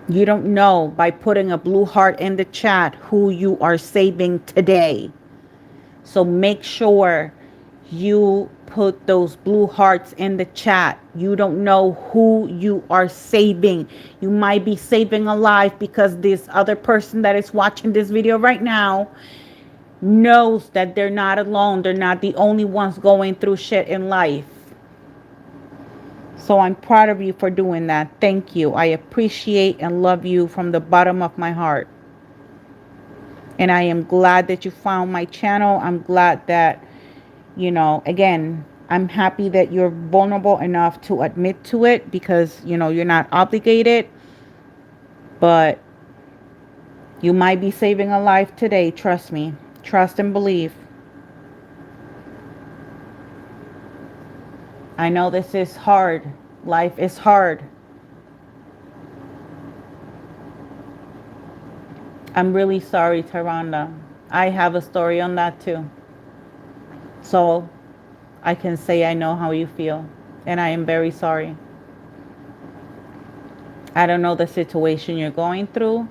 You don't know by putting a blue heart in the chat who you are saving today. So make sure you put those blue hearts in the chat. You don't know who you are saving. You might be saving a life because this other person that is watching this video right now knows that they're not alone. They're not the only ones going through shit in life. So I'm proud of you for doing that. Thank you. I appreciate and love you from the bottom of my heart. And I am glad that you found my channel. I'm glad that, again, I'm happy that you're vulnerable enough to admit to it, because, you're not obligated. But you might be saving a life today. Trust me. Trust and believe. I know this is hard. Life is hard. I'm really sorry, Taronda. I have a story on that too. So I can say I know how you feel. And I am very sorry. I don't know the situation you're going through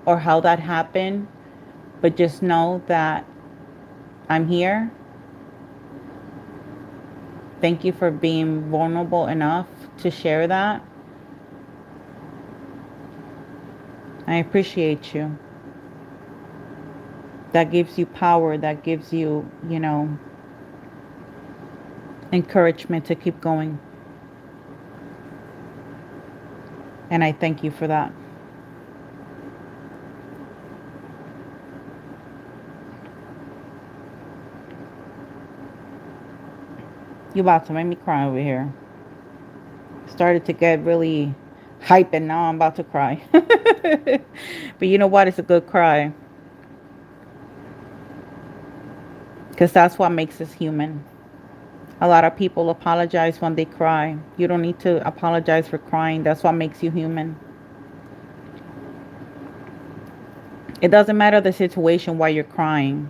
or how that happened. But just know that I'm here. Thank you for being vulnerable enough to share that. I appreciate you. That gives you power. That gives you, encouragement to keep going. And I thank you for that. You about to make me cry over here. Started to get really hype, and now I'm about to cry. But you know what? It's a good cry. Because that's what makes us human. A lot of people apologize when they cry. You don't need to apologize for crying. That's what makes you human. It doesn't matter the situation why you're crying.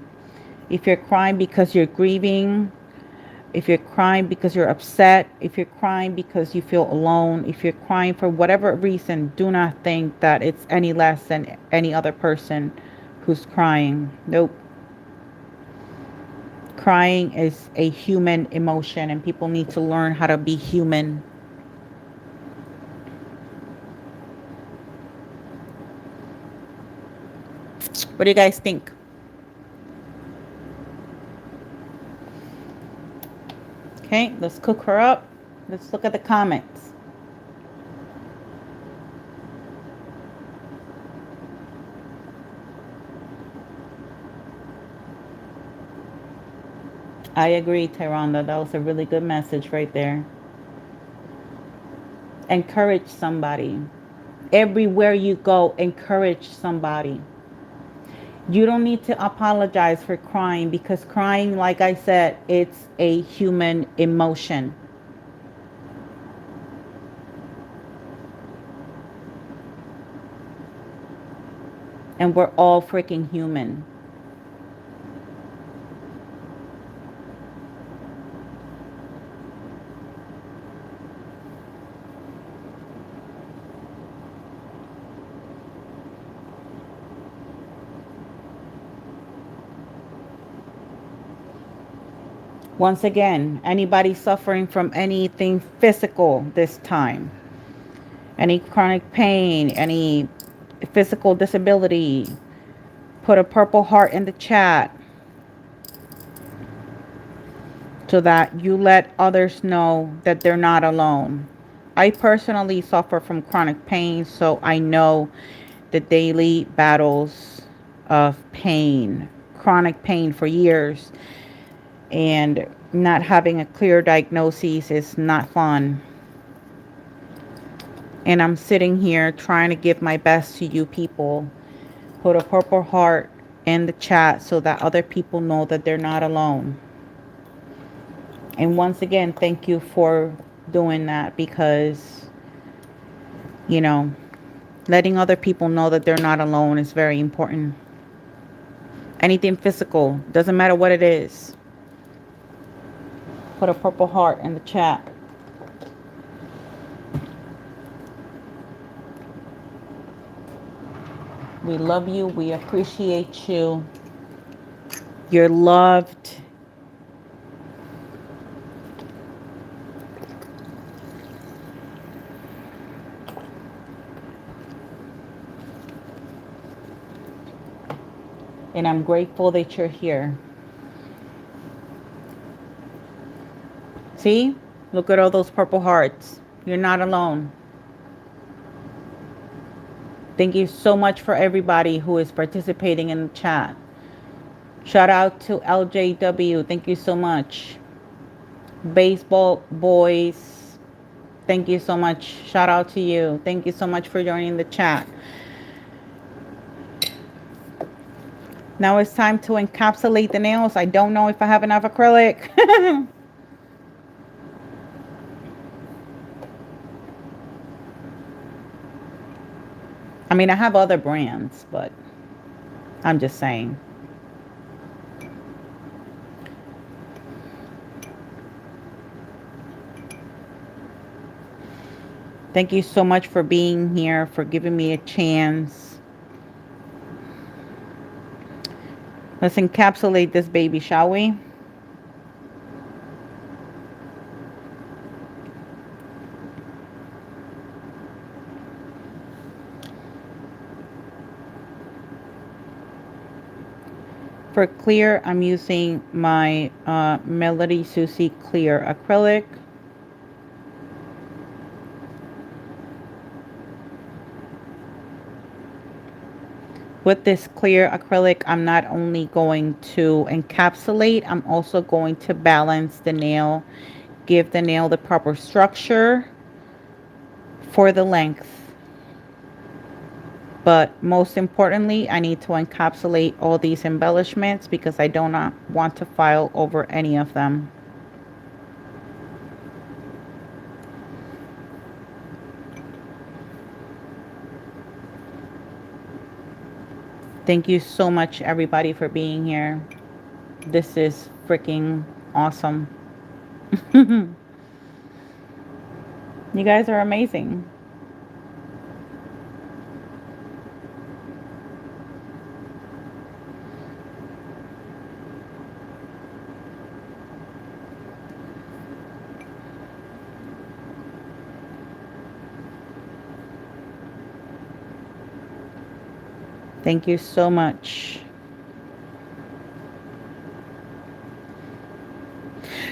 If you're crying because you're grieving, if you're crying because you're upset, if you're crying because you feel alone, if you're crying for whatever reason, do not think that it's any less than any other person who's crying. Nope. Crying is a human emotion, and people need to learn how to be human. What do you guys think? Okay, let's cook her up. Let's look at the comments. I agree, Tyronda. That was a really good message right there. Encourage somebody. Everywhere you go, encourage somebody. You don't need to apologize for crying, because crying, like I said, it's a human emotion. And we're all freaking human. Once again, anybody suffering from anything physical this time, any chronic pain, any physical disability, put a purple heart in the chat. so that you let others know that they're not alone. I personally suffer from chronic pain, so I know the daily battles of pain, chronic pain for years, and not having a clear diagnosis is not fun. And I'm sitting here trying to give my best to you people. Put a purple heart in the chat so that other people know that they're not alone. And once again, thank you for doing that, because, you know, letting other people know that they're not alone is very important. Anything physical, doesn't matter what it is. Put a purple heart in the chat. We love you. We appreciate you. You're loved. And I'm grateful that you're here. See? Look at all those purple hearts. You're not alone. Thank you so much for everybody who is participating in the chat. Shout out to LJW. Thank you so much. Baseball Boys. Thank you so much. Shout out to you. Thank you so much for joining the chat. Now it's time to encapsulate the nails. I don't know if I have enough acrylic. I mean, I have other brands, but I'm just saying. Thank you so much for being here, for giving me a chance. Let's encapsulate this baby, shall we? For clear, I'm using my Melody Susie Clear Acrylic. With this clear acrylic, I'm not only going to encapsulate, I'm also going to balance the nail, give the nail the proper structure for the length. But most importantly, I need to encapsulate all these embellishments because I do not want to file over any of them. Thank you so much, everybody, for being here. This is freaking awesome. You guys are amazing. Thank you so much.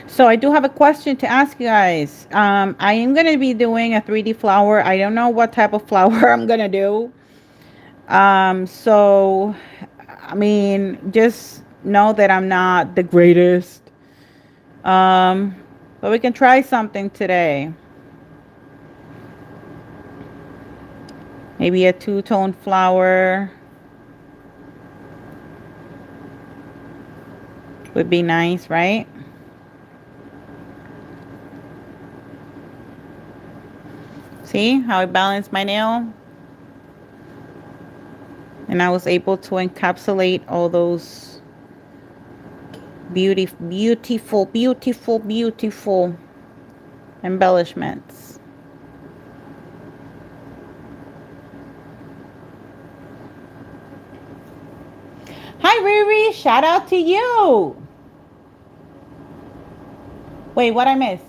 So I do have a question to ask you guys. I am going to be doing a 3D flower. I don't know what type of flower I'm going to do. So, I mean, just know that I'm not the greatest. But we can try something today. Maybe a two-tone flower would be nice, right? See how I balanced my nail? And I was able to encapsulate all those beautiful embellishments. Hi, Riri. Shout out to you. Wait, what I miss?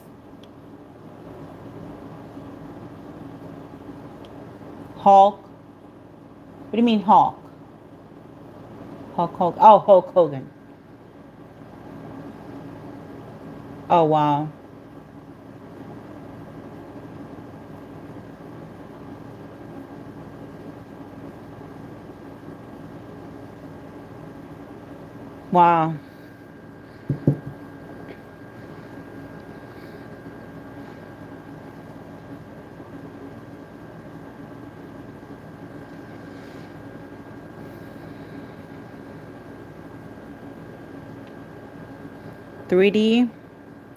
Hulk. What do you mean Hulk? Hulk Hogan. Oh, Hulk Hogan. Oh, wow. Wow. 3D.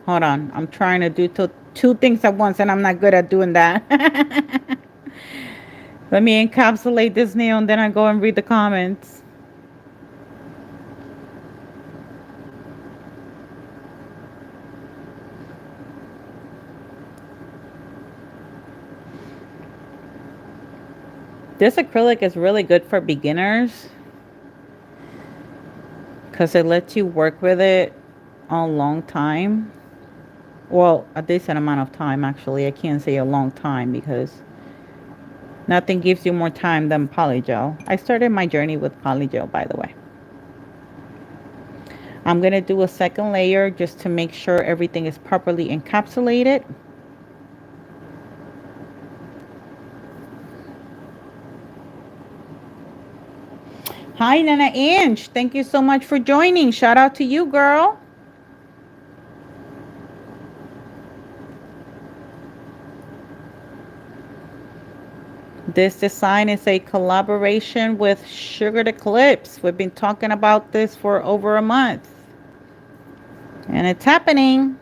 Hold on. I'm trying to do two things at once and I'm not good at doing that. Let me encapsulate this nail and then I go and read the comments. This acrylic is really good for beginners because it lets you work with it a long time. Well, a decent amount of time, actually. I can't say a long time because nothing gives you more time than polygel. I started my journey with polygel, by the way. I'm going to do a second layer just to make sure everything is properly encapsulated. Hi, Nana Ange. Thank you so much for joining. Shout out to you, girl. This design is a collaboration with Sugared Eclipse. We've been talking about this for over a month. And it's happening.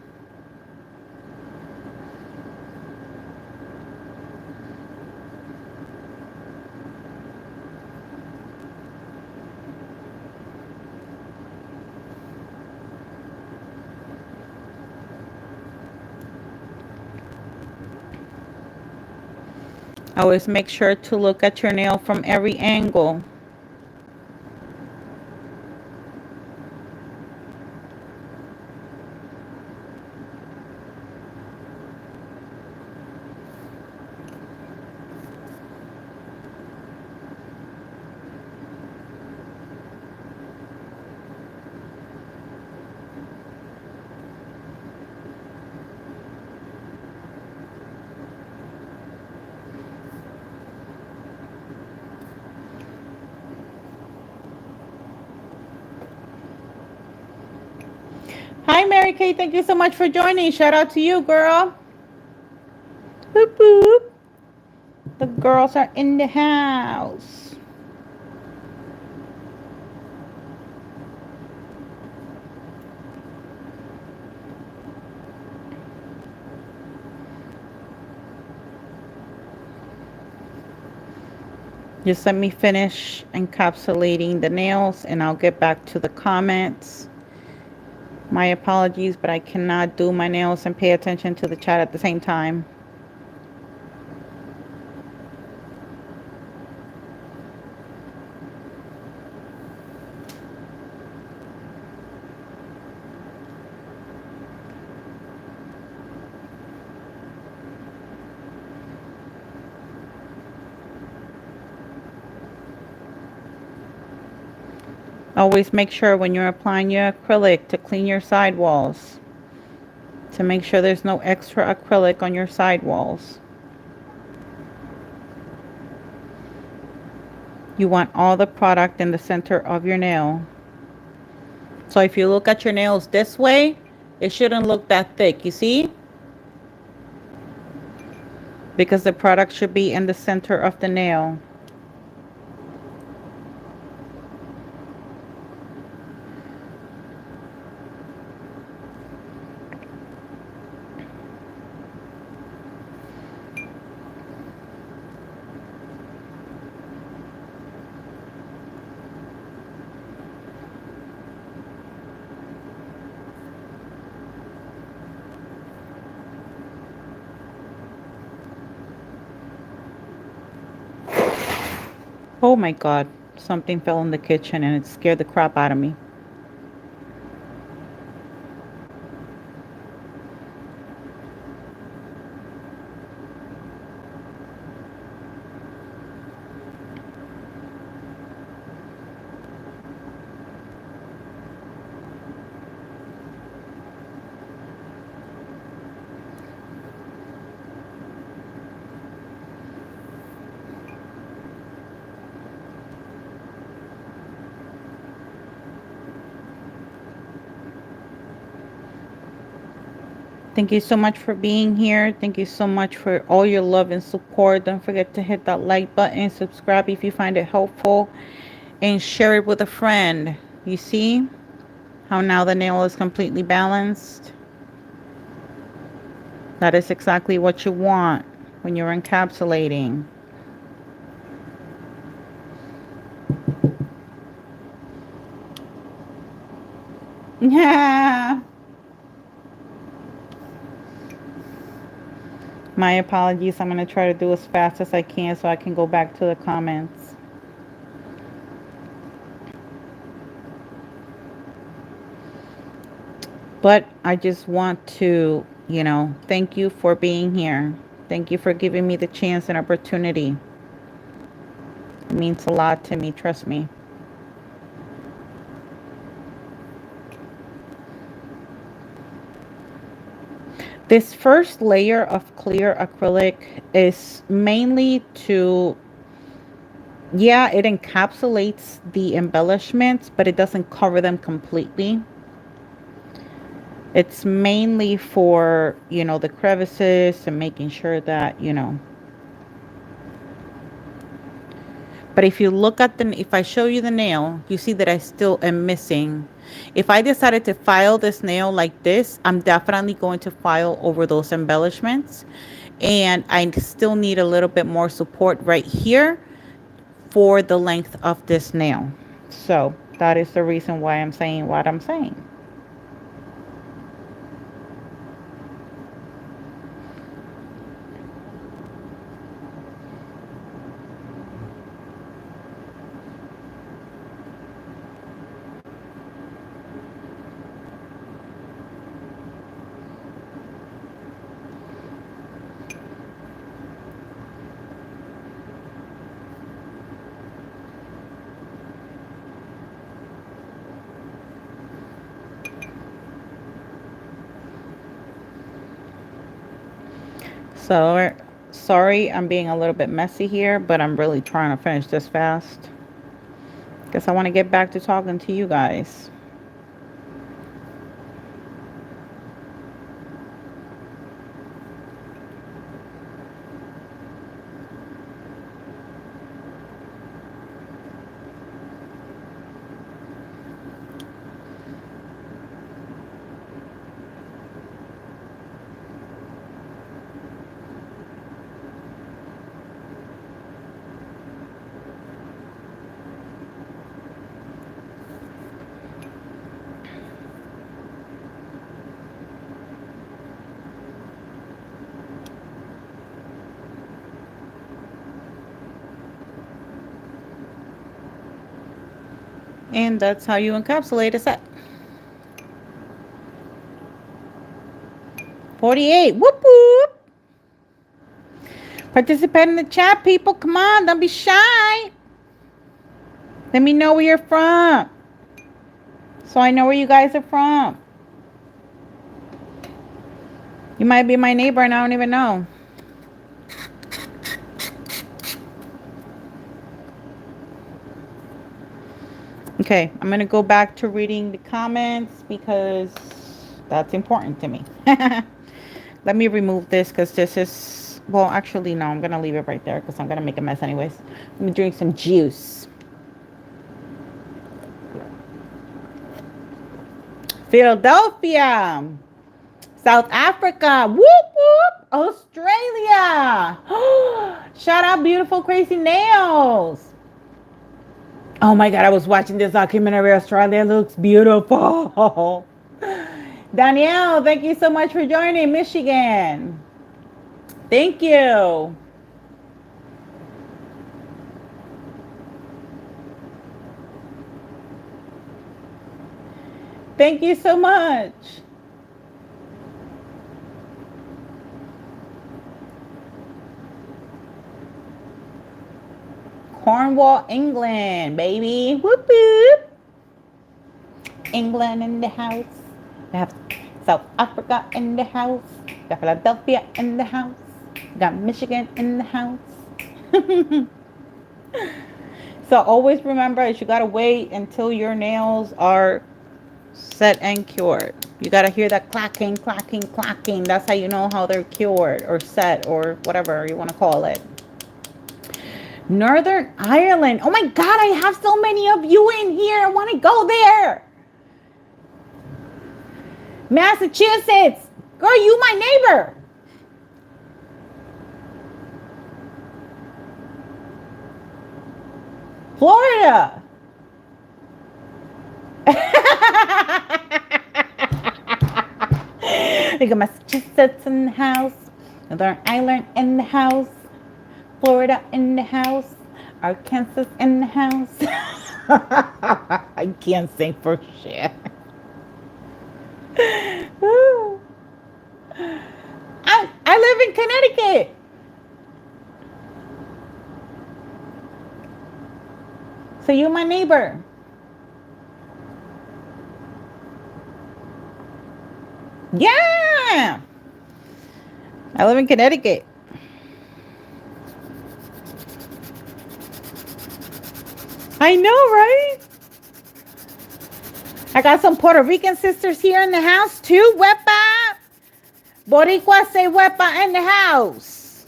Always make sure to look at your nail from every angle. Hi, Mary Kay. Thank you so much for joining. Shout out to you, girl. Boop, boop. The girls are in the house. Just let me finish encapsulating the nails and I'll get back to the comments. My apologies, but I cannot do my nails and pay attention to the chat at the same time. Always make sure when you're applying your acrylic to clean your sidewalls, to make sure there's no extra acrylic on your sidewalls. You want all the product in the center of your nail. So if you look at your nails this way, it shouldn't look that thick, you see? Because the product should be in the center of the nail. Oh my God, something fell in the kitchen and it scared the crap out of me. Thank you so much for being here. Thank you so much for all your love and support. Don't forget to hit that like button, subscribe if you find it helpful, and share it with a friend. You see how now the nail is completely balanced? That is exactly what you want when you're encapsulating. Yeah. My apologies. I'm going to try to do as fast as I can so I can go back to the comments. But I just want to, thank you for being here. Thank you for giving me the chance and opportunity. It means a lot to me, trust me. This first layer of clear acrylic is mainly to, yeah, it encapsulates the embellishments, but it doesn't cover them completely. It's mainly for, the crevices and making sure that, But if you look at if I show you the nail, you see that I still am missing. If I decided to file this nail like this, I'm definitely going to file over those embellishments. And I still need a little bit more support right here for the length of this nail. So that is the reason why I'm saying what I'm saying. So sorry I'm being a little bit messy here, but I'm really trying to finish this fast because I want to get back to talking to you guys. And that's how you encapsulate a set. 48. Whoop whoop. Participate in the chat, people. Come on, don't be shy. Let me know where you're from, so I know where you guys are from. You might be my neighbor and I don't even know. Okay, I'm going to go back to reading the comments because that's important to me. Let me remove this because this is, well, actually, no, I'm going to leave it right there because I'm going to make a mess anyways. Let me drink some juice. Philadelphia, South Africa, whoop whoop, Australia. Shout out beautiful crazy nails. Oh my god, I was watching this documentary. Australia looks beautiful. Danielle, thank you so much for joining. Michigan, thank you. Thank you so much. Cornwall, England, baby. Whoop whoop. England in the house. We have South Africa in the house. We got Philadelphia in the house. We got Michigan in the house. So always remember that you gotta wait until your nails are Set and cured. You gotta hear that clacking, clacking, clacking. That's how you know how they're cured or set or whatever you want to call it. Northern Ireland. Oh my God, I have so many of you in here. I want to go there. Massachusetts. Girl, you my neighbor. Florida. We got Massachusetts in the house. Northern Ireland in the house. Florida in the house. Arkansas in the house. I can't sing for shit. I live in Connecticut. So you're my neighbor. Yeah. I live in Connecticut. I know, right? I got some Puerto Rican sisters here in the house too. Wepa. Boricua say wepa in the house.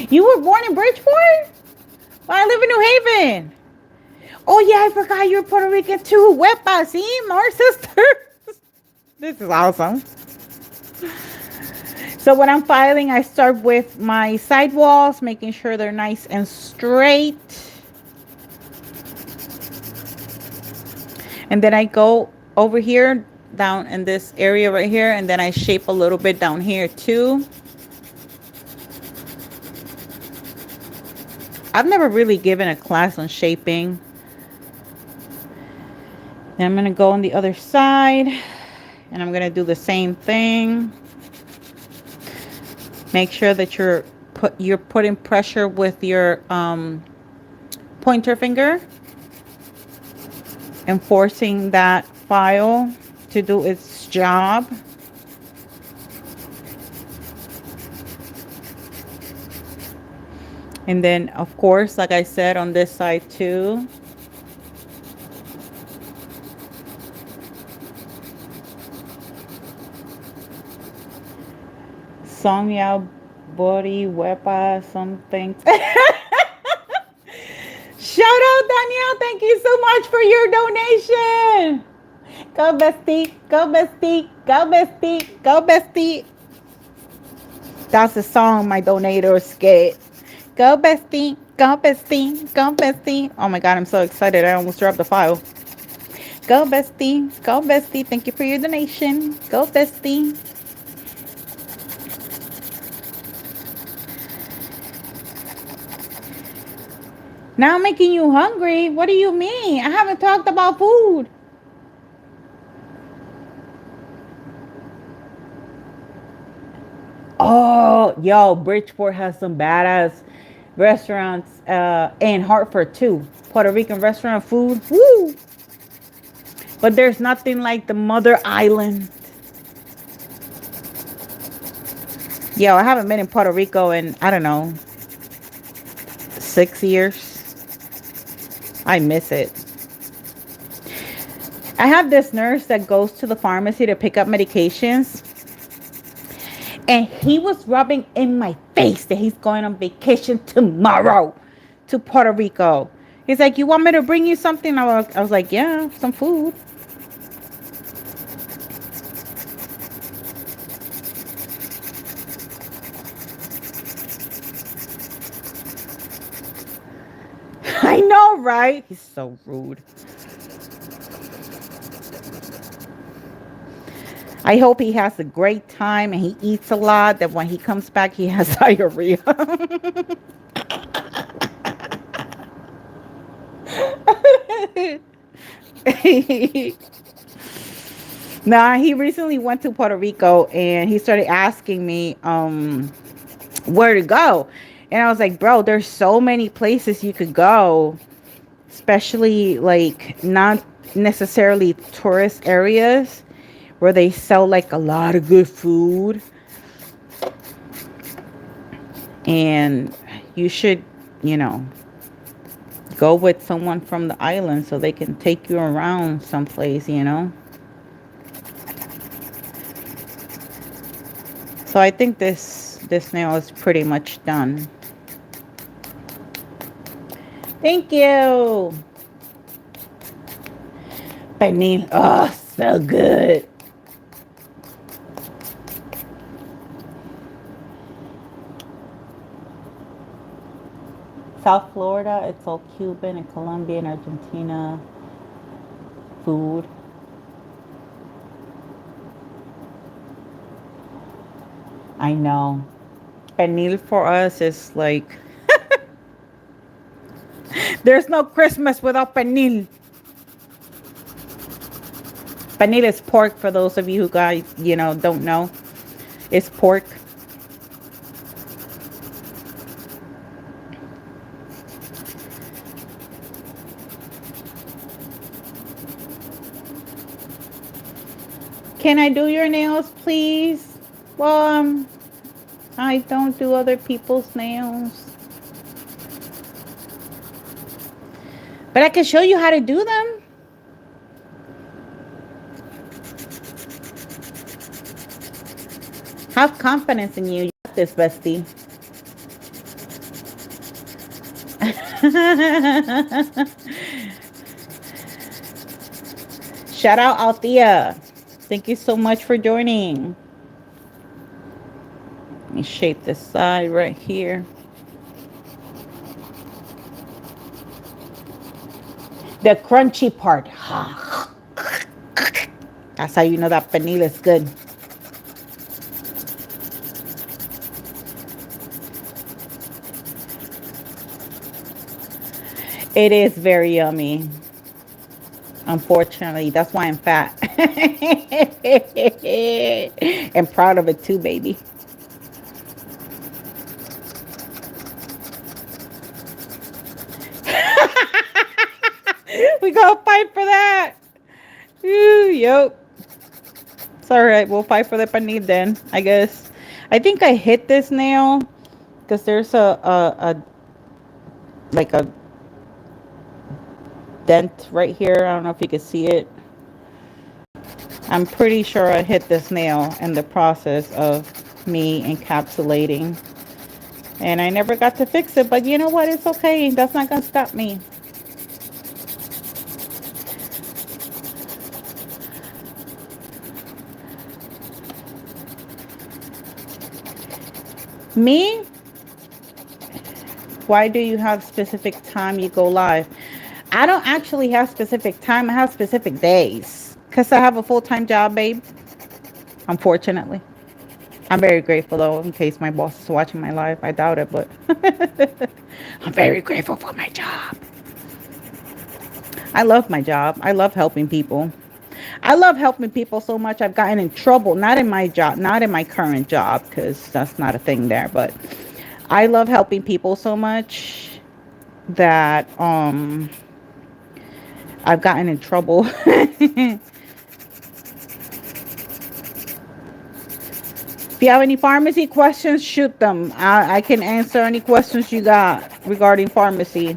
You were born in Bridgeport? Well, I live in New Haven. Oh yeah, I forgot you're Puerto Rican too. Wepa, see? More sisters. This is awesome. So when I'm filing, I start with my side walls, making sure they're nice and straight. And then I go over here, down in this area right here, and then I shape a little bit down here too. I've never really given a class on shaping. And I'm going to go on the other side, and I'm going to do the same thing. Make sure that you're putting pressure with your pointer finger and forcing that file to do its job. And then, of course, like I said, on this side too. Sonia Body Wepa something. Shout out, Danielle. Thank you so much for your donation. Go bestie, go bestie, go bestie, go bestie. That's the song my donators get. Go bestie, go bestie, go bestie. Oh my God, I'm so excited. I almost dropped the file. Go bestie, go bestie. Thank you for your donation. Go bestie. Now I'm making you hungry. What do you mean? I haven't talked about food. Oh, yo, Bridgeport has some badass restaurants in Hartford too. Puerto Rican restaurant food. Woo! But there's nothing like the Mother Island. Yo, I haven't been in Puerto Rico in, I don't know, 6 years. I miss it. I have this nurse that goes to the pharmacy to pick up medications. And he was rubbing in my face that he's going on vacation tomorrow to Puerto Rico. He's like, you want me to bring you something? I was like, yeah, some food. I know, right? He's so rude. I hope he has a great time and he eats a lot, that when he comes back, he has diarrhea. Nah, he recently went to Puerto Rico and he started asking me where to go. And I was like, bro, there's so many places you could go, especially like not necessarily tourist areas where they sell like a lot of good food. And you should, you know, go with someone from the island so they can take you around someplace, you know. So I think this nail is pretty much done. Thank you. Pernil. Oh, so good. South Florida, it's all Cuban and Colombian, Argentina food. I know. Pernil for us is like there's no Christmas without pernil. Pernil is pork for those of you who guys, don't know. It's pork. Can I do your nails, please? Well, I don't do other people's nails. But I can show you how to do them. Have confidence in you. You got this, bestie. Shout out Althea. Thank you so much for joining. Let me shape this side right here. The crunchy part. That's how you know that pernil is good. It is very yummy. Unfortunately, that's why I'm fat. And proud of it too, baby. We gotta fight for that. Ooh, yep. It's alright. We'll fight for the pernil then, I guess. I think I hit this nail because there's a like a dent right here. I don't know if you can see it. I'm pretty sure I hit this nail in the process of me encapsulating. And I never got to fix it, but you know what? It's okay. That's not going to stop me. Me? Why do you have specific time you go live? I don't actually have specific time. I have specific days. Because I have a full-time job, babe. Unfortunately. I'm very grateful, though, in case my boss is watching my live. I doubt it, but I'm very grateful for my job. I love my job. I love helping people. I love helping people so much I've gotten in trouble. Not in my job, not in my current job, because that's not a thing there. But I love helping people so much that I've gotten in trouble. If you have any pharmacy questions, shoot them. I can answer any questions you got regarding pharmacy.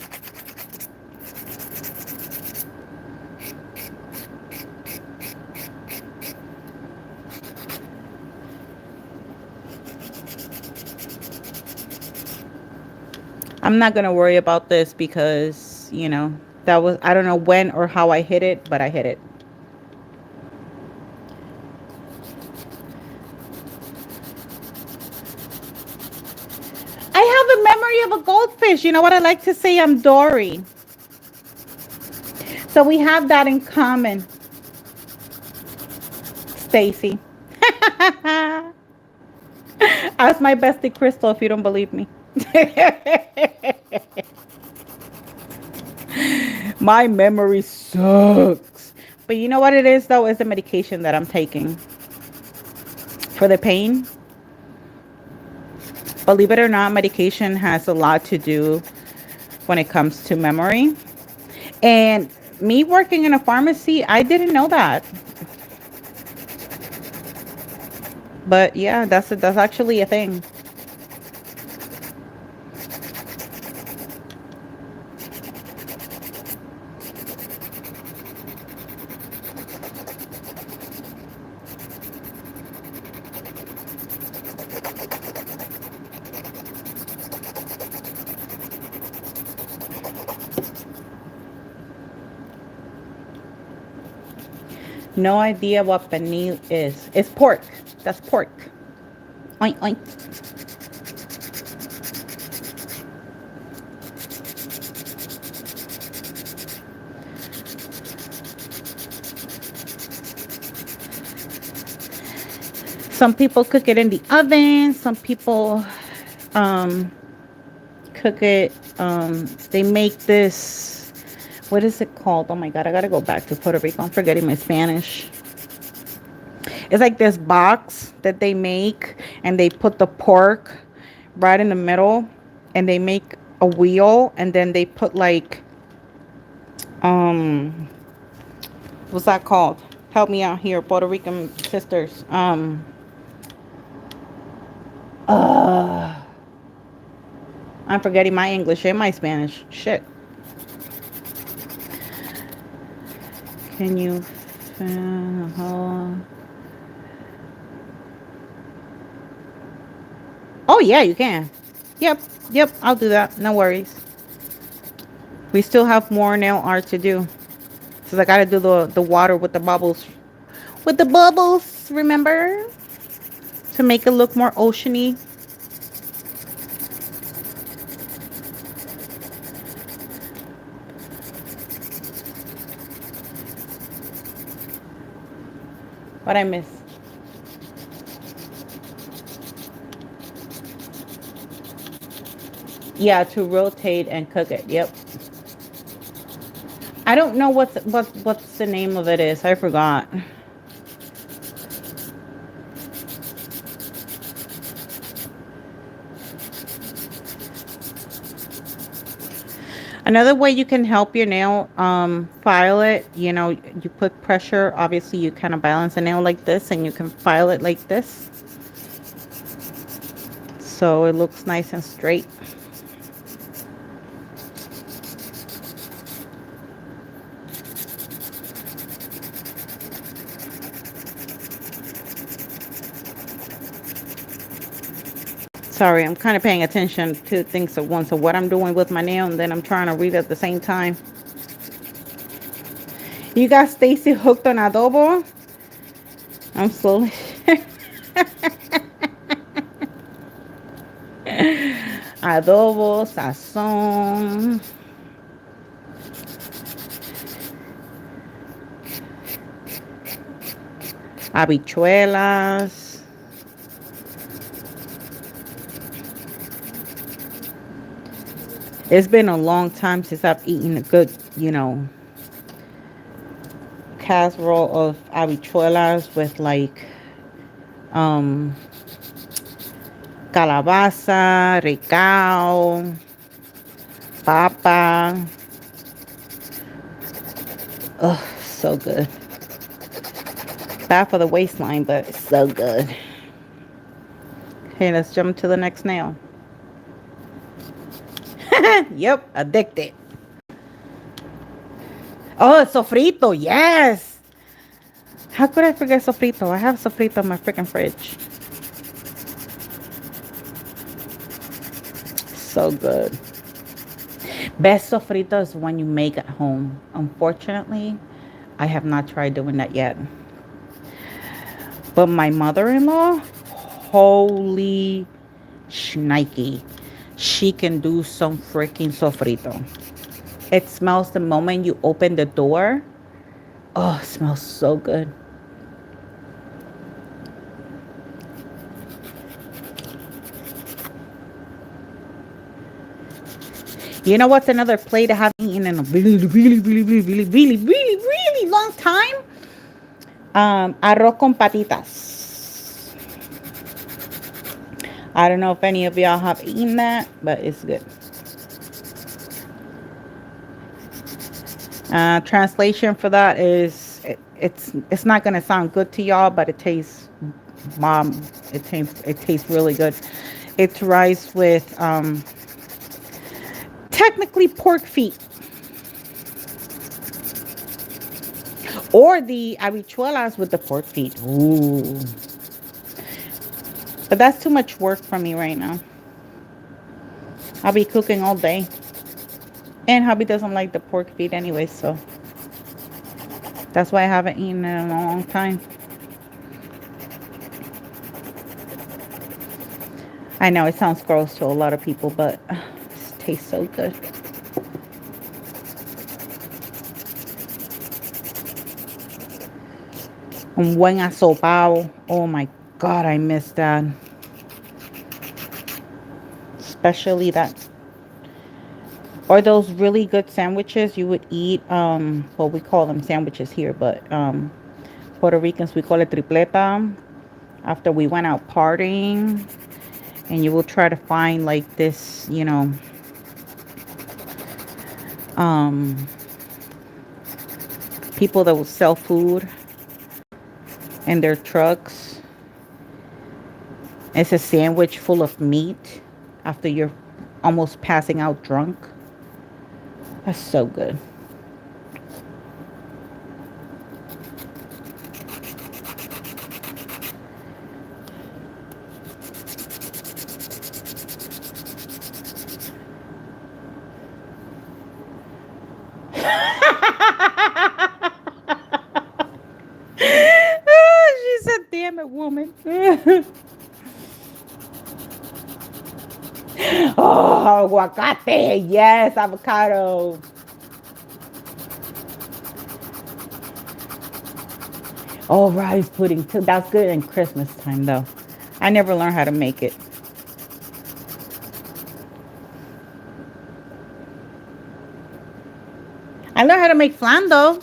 I'm not going to worry about this because, that was, I don't know when or how I hit it, but I hit it. I have the memory of a goldfish. You know what I like to say? I'm Dory. So we have that in common. Stacy. Ask my bestie Crystal if you don't believe me. My memory sucks. But you know what it is, though? It's the medication that I'm taking for the pain. Believe it or not, medication has a lot to do when it comes to memory. And me working in a pharmacy, I didn't know that. But yeah, that's actually a thing. No idea what pernil is. It's pork. That's pork. Oink, oink. Some people cook it in the oven. Some people um, cook it. They make this. What is it called? Oh my God, I gotta go back to Puerto Rico. I'm forgetting my Spanish. It's like this box that they make, and they put the pork right in the middle, and they make a wheel, and then they put like um what's that called? Help me out here, Puerto Rican sisters. Uh, I'm forgetting my English and my Spanish. Shit. Can you? Oh yeah, you can. Yep, yep. I'll do that. No worries. We still have more nail art to do. So I gotta do the water with the bubbles. With the bubbles, remember? To make it look more oceany. What I miss? Yeah, to rotate and cook it. Yep. I don't know what's the name of it is. I forgot. Another way you can help your nail file it, you put pressure. Obviously, you kind of balance a nail like this, and you can file it like this, so it looks nice and straight. Sorry, I'm kind of paying attention to things at once. So what I'm doing with my nail, and then I'm trying to read at the same time. You got Stacy hooked on adobo? I'm slowly. Adobo, sazón. Habichuelas. It's been a long time since I've eaten a good, casserole of habichuelas with like um calabaza, ricao, papa. Oh, so good. Bad for the waistline, but it's so good. Okay, let's jump to the next nail. Yep, addicted. Oh, sofrito, yes. How could I forget sofrito? I have sofrito in my freaking fridge. So good. Best sofrito is when you make at home. Unfortunately, I have not tried doing that yet. But my mother-in-law, holy shnikey, she can do some freaking sofrito. It smells the moment you open the door. Oh, it smells so good. You know what's another plate I haven't eaten in a really long time? Arroz con patitas. I don't know if any of y'all have eaten that, but it's good. Translation for that is it's not gonna sound good to y'all, but it tastes it tastes really good. It's rice with technically pork feet, or the habichuelas with the pork feet. Ooh, but that's too much work for me right now. I'll be cooking all day, and hubby doesn't like the pork feet anyway, so That's why I haven't eaten it in a long time. I know it sounds gross to a lot of people, but it tastes so good. Un buen asopao. Oh my God, I miss that. Especially that, or those really good sandwiches you would eat. Well, we call them sandwiches here, but Puerto Ricans, we call it tripleta. After we went out partying, and you will try to find like this, um, people that will sell food in their trucks. It's a sandwich full of meat after you're almost passing out drunk. That's so good. She's a damn it woman. Oh, aguacate. Yes, avocado. Oh, rice pudding too. That's good in Christmas time though. I never learned how to make it. I learned how to make flan though.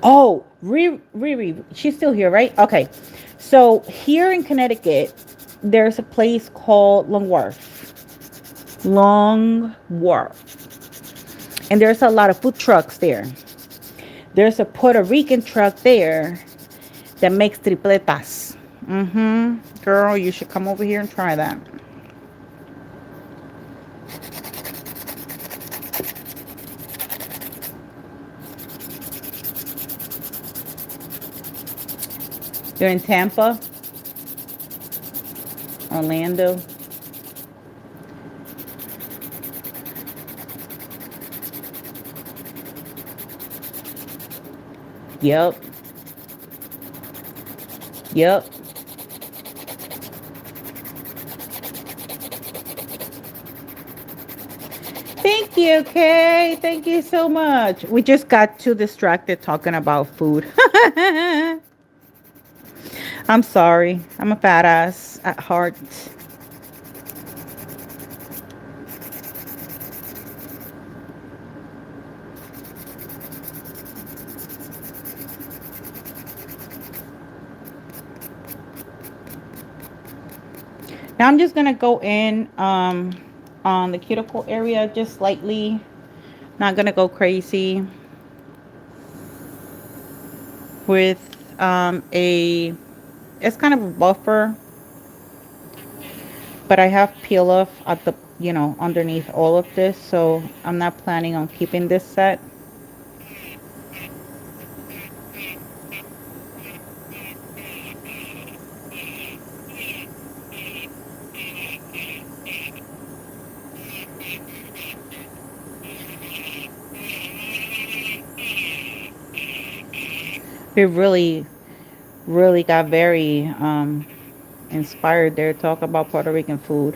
Oh, Riri, she's still here, right? Okay. So here in Connecticut, there's a place called Long Wharf. Long Wharf. And there's a lot of food trucks there. There's a Puerto Rican truck there that makes tripletas. Mm-hmm. Girl, you should come over here and try that. You're in Tampa, Orlando. Yep. Yep. Thank you, Kay. Thank you so much. We just got too distracted talking about food. I'm sorry. I'm a fat ass at heart. Now I'm just gonna go in on the cuticle area just slightly. Not gonna go crazy with a. It's kind of a buffer, but I have peel off at the underneath all of this, so I'm not planning on keeping this set. We really got very inspired there. Talk about Puerto Rican food.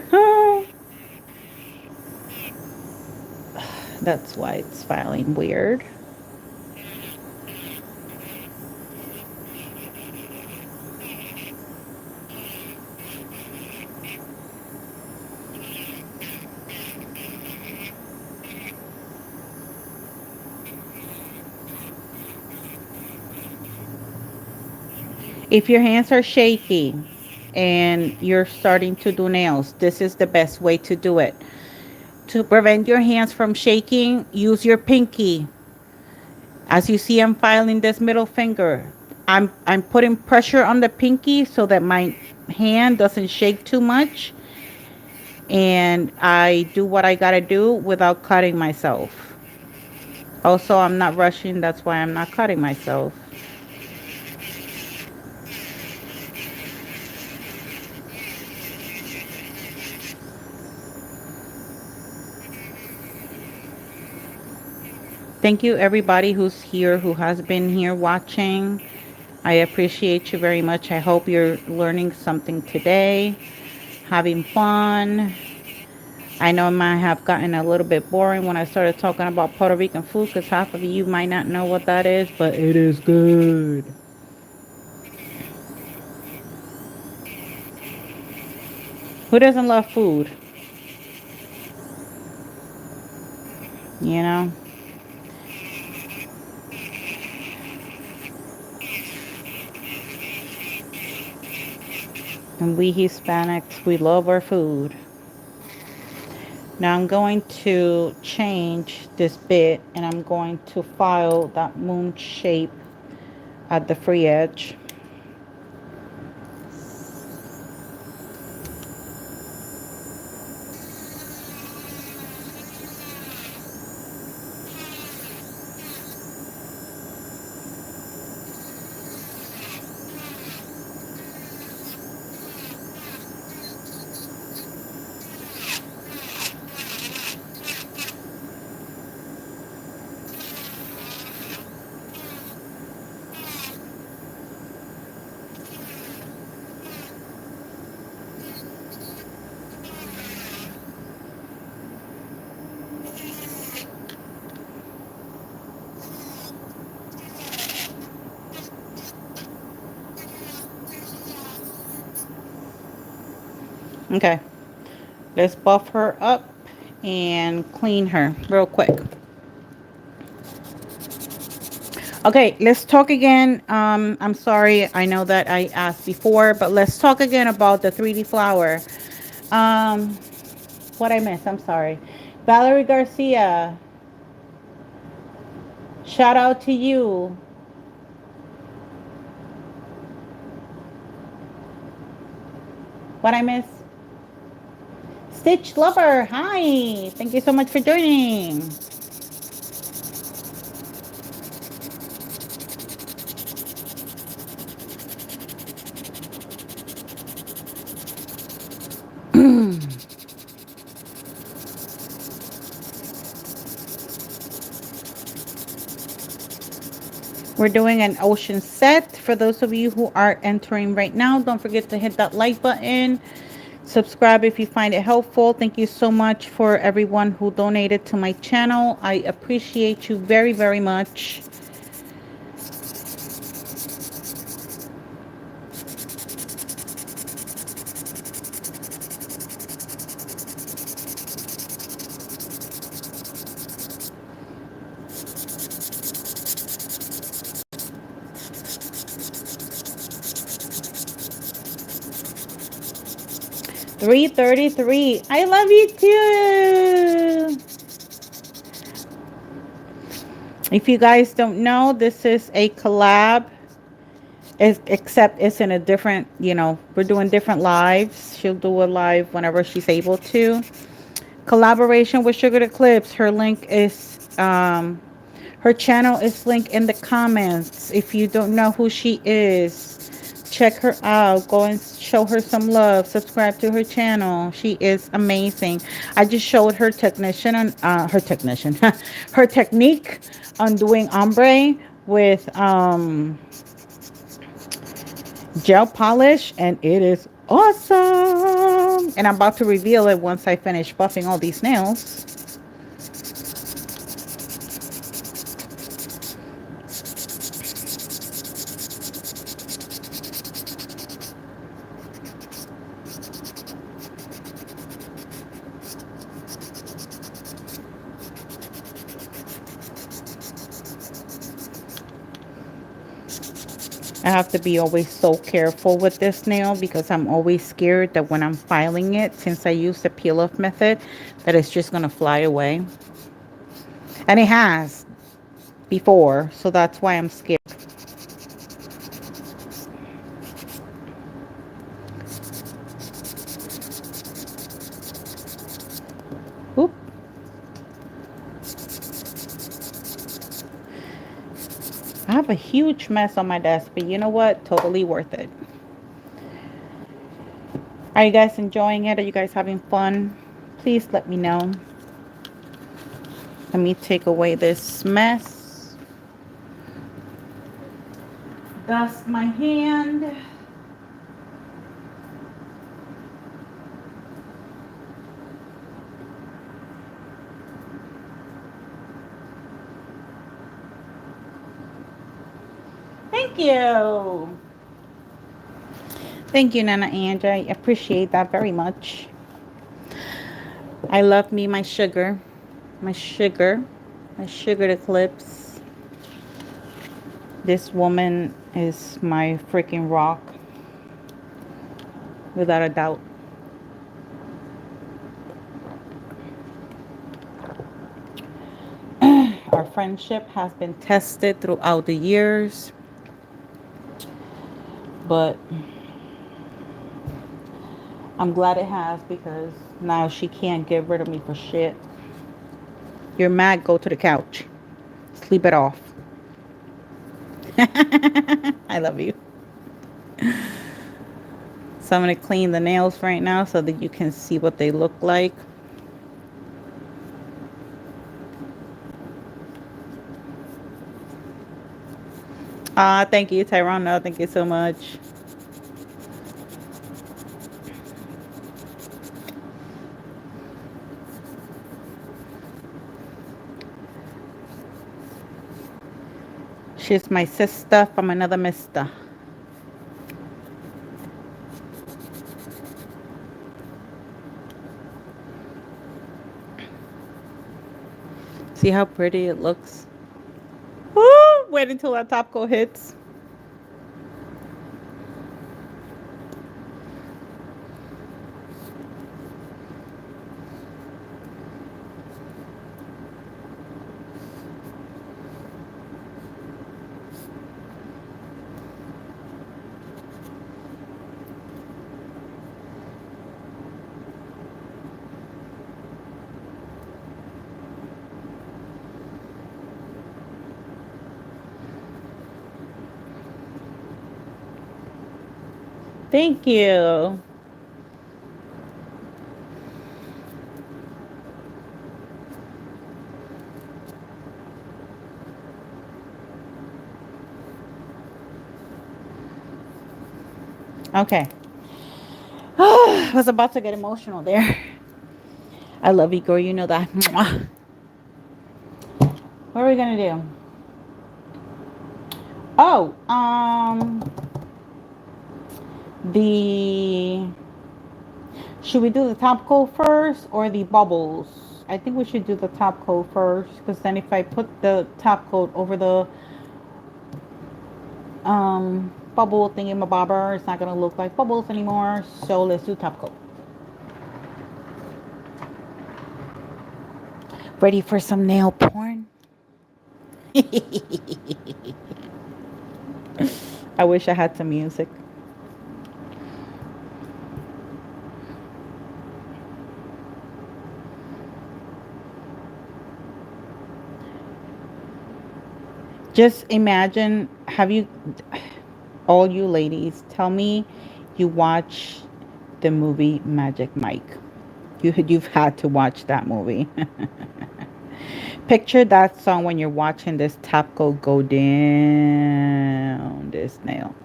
That's why it's filing weird. If your hands are shaky and you're starting to do nails, this is the best way to do it. To prevent your hands from shaking, use your pinky. As you see, I'm filing this middle finger. I'm putting pressure on the pinky so that my hand doesn't shake too much, and I do what I gotta do without cutting myself. Also, I'm not rushing, that's why I'm not cutting myself. Thank you everybody who's here, who has been here watching. I appreciate you very much. I hope you're learning something today, having fun. I know it might have gotten a little bit boring when I started talking about Puerto Rican food because half of you might not know what that is, but it is good. Who doesn't love food? You know? And we Hispanics, we love our food. Now I'm going to change this bit and I'm going to file that moon shape at the free edge. Okay, let's buff her up and clean her real quick. Okay, let's talk again. I'm sorry, I know that I asked before, but let's talk again about the 3D flower. Um, what I missed, I'm sorry. Valerie Garcia, shout out to you. What I missed? Stitch Lover, hi. Thank you so much for joining. We're doing an ocean set. For those of you who are entering right now, don't forget to hit that like button. Subscribe if you find it helpful. Thank you so much for everyone who donated to my channel. I appreciate you very, very much. 333. I love you too. If you guys don't know, this is a collab. Except it's in a different, we're doing different lives. She'll do a live whenever she's able to. Collaboration with Sugar Eclipse. Her link is, her channel is linked in the comments. If you don't know who she is, check her out. Go and show her some love. Subscribe to her channel. She is amazing. I just showed her technician on her technician, her technique on doing ombre with gel polish, and it is awesome. And I'm about to reveal it once I finish buffing all these nails. I have to be always so careful with this nail because I'm always scared that when I'm filing it, since I use the peel off method, that it's just going to fly away. And it has before, so that's why I'm scared. Oop. I have a huge mess on my desk, but you know what? Totally worth it. Are you guys enjoying it? Are you guys having fun? Please let me know. Let me take away this mess. Dust my hand. Thank you. Thank you, Nana Ange. I appreciate that very much. I love me my sugar. My sugar. My sugar eclipse. This woman is my freaking rock. Without a doubt. Our friendship has been tested throughout the years. But I'm glad it has, because now she can't get rid of me for shit. You're mad, go to the couch. Sleep it off. I love you. So I'm going to clean the nails right now so that you can see what they look like. Thank you, Tyrone. No, thank you so much. She's my sister from another mister. See how pretty it looks? Woo! Wait until that top coat hits. Thank you. Okay. I was about to get emotional there. I love you, girl. You know that. What are we gonna do? Oh, the should we do the top coat first or the bubbles? I think we should do the top coat first, because then if I put the top coat over the bubble thingy my bobber, it's not gonna look like bubbles anymore. So let's do top coat. Ready for some nail porn? I wish I had some music. Just imagine, have you, all you ladies, tell me you watch the movie Magic Mike. You've had to watch that movie. Picture that song when you're watching this top coat go down this nail.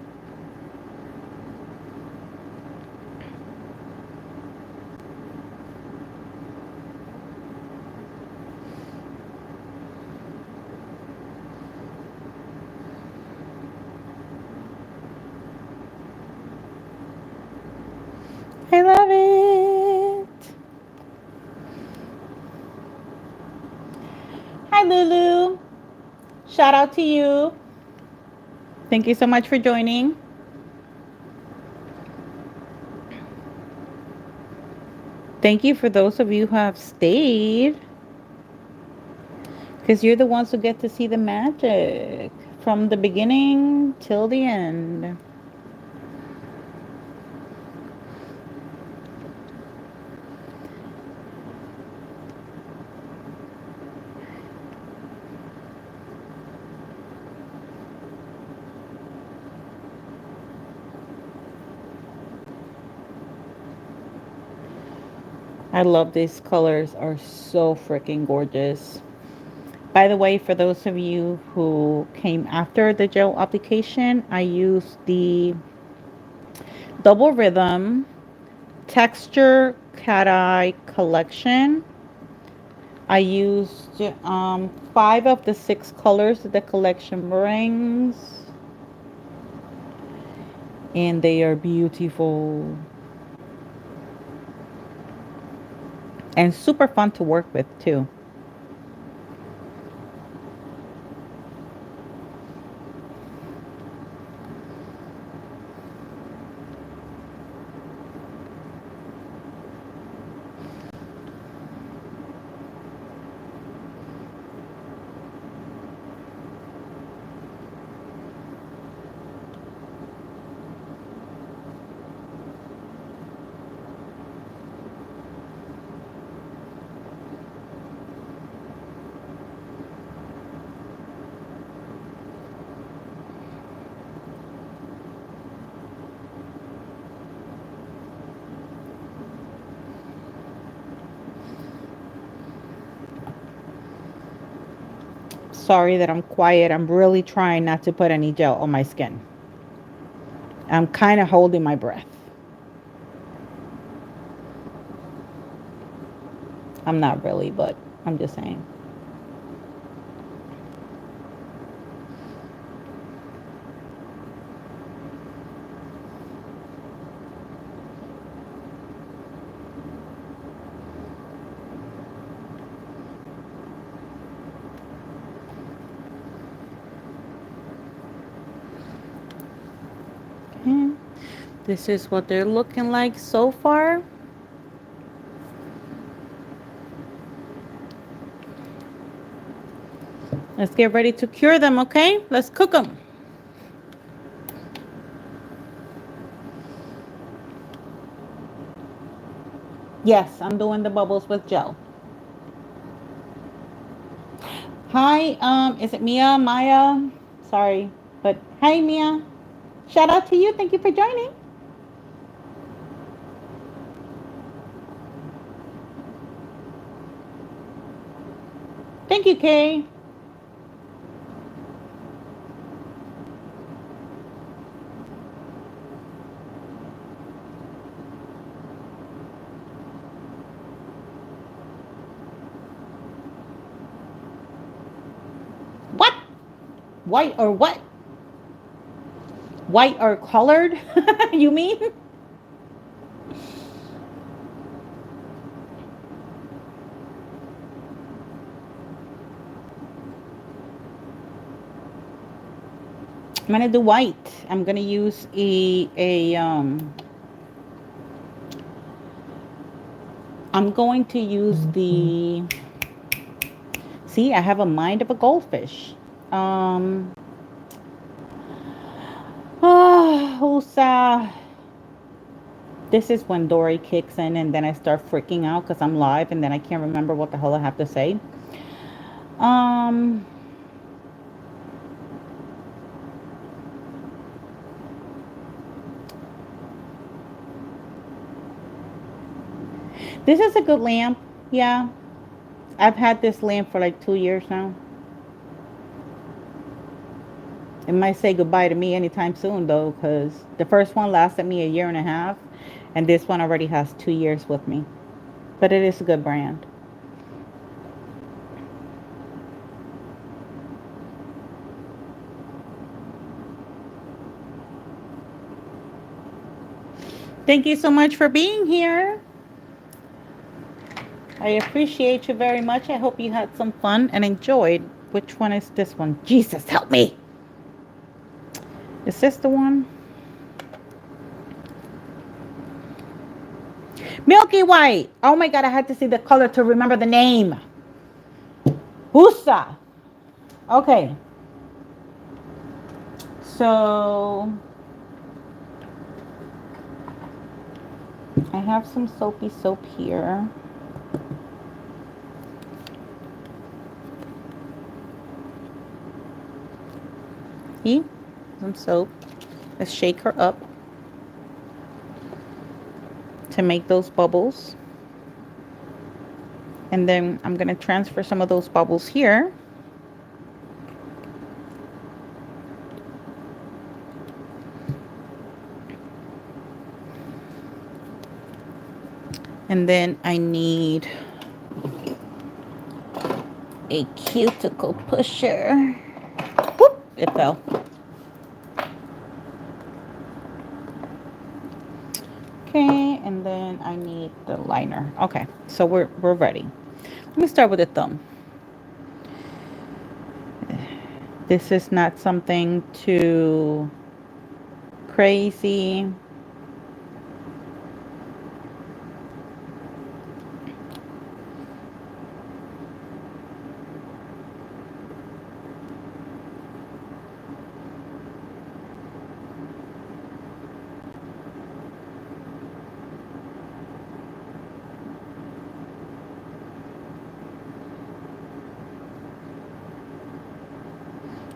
I love it. Hi, Lulu. Shout out to you. Thank you so much for joining. Thank you for those of you who have stayed, because you're the ones who get to see the magic from the beginning till the end. I love these colors, are so freaking gorgeous. By the way, for those of you who came after the gel application, I used the Double Rhythm Texture Cat Eye Collection. I used 5 of the 6 colors that the collection brings, and they are beautiful and super fun to work with too. Sorry that I'm quiet. I'm really trying not to put any gel on my skin. I'm kind of holding my breath. I'm not really, but I'm just saying. Okay. This is what they're looking like so far. Let's get ready to cure them, okay? Let's cook them. Yes, I'm doing the bubbles with gel. Hi, is it Mia? Maya? Sorry, but hi, Mia. Shout out to you. Thank you for joining. Thank you, Kay. What? White or what? White or colored? You mean? I'm gonna do white. I'm gonna use I'm going to use the, see, I have a mind of a goldfish. Usa. This is when Dory kicks in and then I start freaking out because I'm live and then I can't remember what the hell I have to say. Um, this is a good lamp. Yeah. I've had this lamp for like 2 years now. It might say goodbye to me anytime soon though, because the first one lasted me a year and a half, and this one already has 2 years with me. But it is a good brand. Thank you so much for being here. I appreciate you very much. I hope you had some fun and enjoyed. Which one is this one? Jesus, help me. Is this the one? Milky White. Oh my God, I had to see the color to remember the name. Husa. Okay. So I have some soapy soap here. See? Some soap. Let's shake her up to make those bubbles. And then I'm going to transfer some of those bubbles here. And then I need a cuticle pusher. Whoop, it fell. Okay, and then I need the liner. Okay, so we're ready. Let me start with the thumb. This is not something too crazy.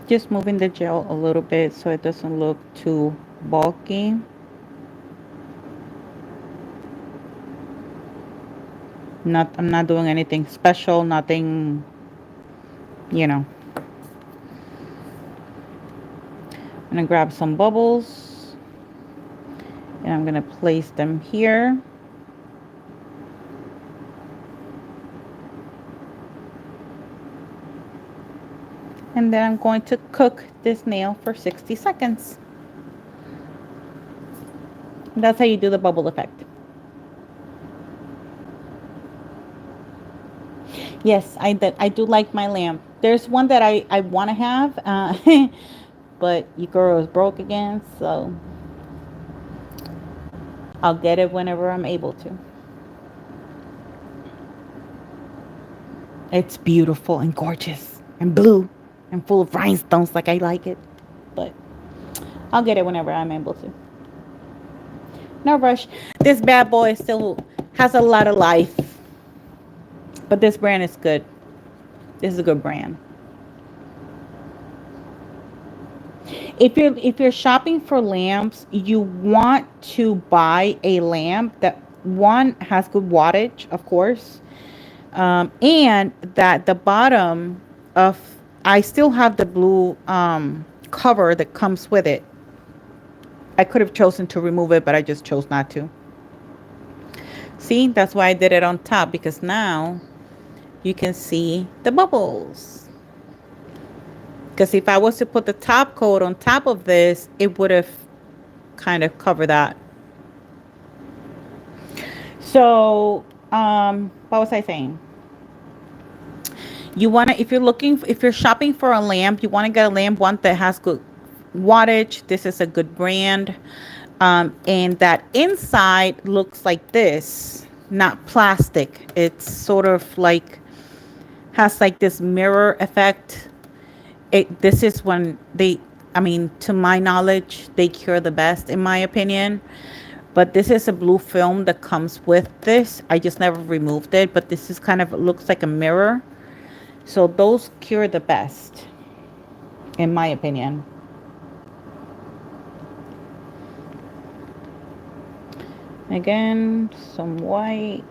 Just moving the gel a little bit so it doesn't look too bulky. I'm not doing anything special, nothing, you know. I'm gonna grab some bubbles and I'm gonna place them here. And then I'm going to cook this nail for 60 seconds. That's how you do the bubble effect. Yes, I do like my lamp. There's one that I want to have, but your girl is broke again, so I'll get it whenever I'm able to. It's beautiful and gorgeous and blue and full of rhinestones like I like it, but I'll get it whenever I'm able to. No rush. This bad boy still has a lot of life, but this brand is good. This is a good brand. If you're shopping for lamps, you want to buy a lamp that one has good wattage, of course, and that the bottom of I still have the blue cover that comes with it. I could have chosen to remove it, but I just chose not to. See, that's why I did it on top, because now you can see the bubbles. Because if I was to put the top coat on top of this, it would have kind of covered that. So, what was I saying? You want to, if you're shopping for a lamp, you want to get a lamp one that has good wattage. This is a good brand. And that inside looks like this, not plastic. It's sort of like, has like this mirror effect. This is when I mean, to my knowledge, they cure the best, in my opinion. But this is a blue film that comes with this. I just never removed it, but this is kind of, looks like a mirror. So those cure the best, in my opinion. Again, some white.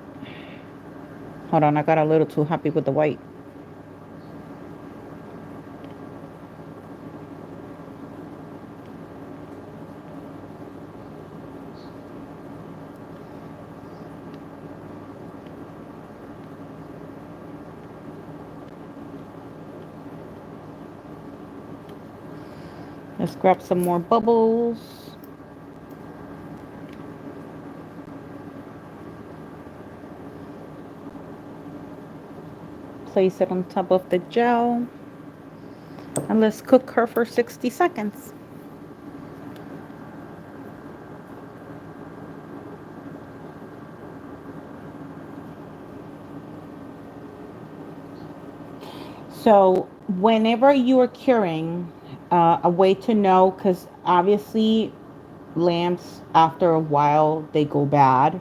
Hold on, I got a little too happy with the white. Let's grab some more bubbles. Place it on top of the gel. And let's cook her for 60 seconds. So whenever you are curing, a way to know, because obviously lamps after a while they go bad.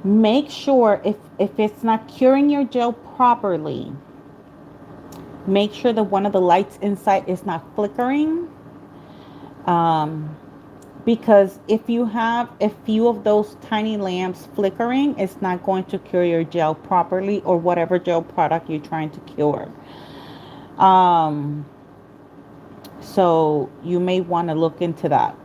Make sure if it's not curing your gel properly, make sure that one of the lights inside is not flickering. Because if you have a few of those tiny lamps flickering, it's not going to cure your gel properly, or whatever gel product you're trying to cure. So you may want to look into that.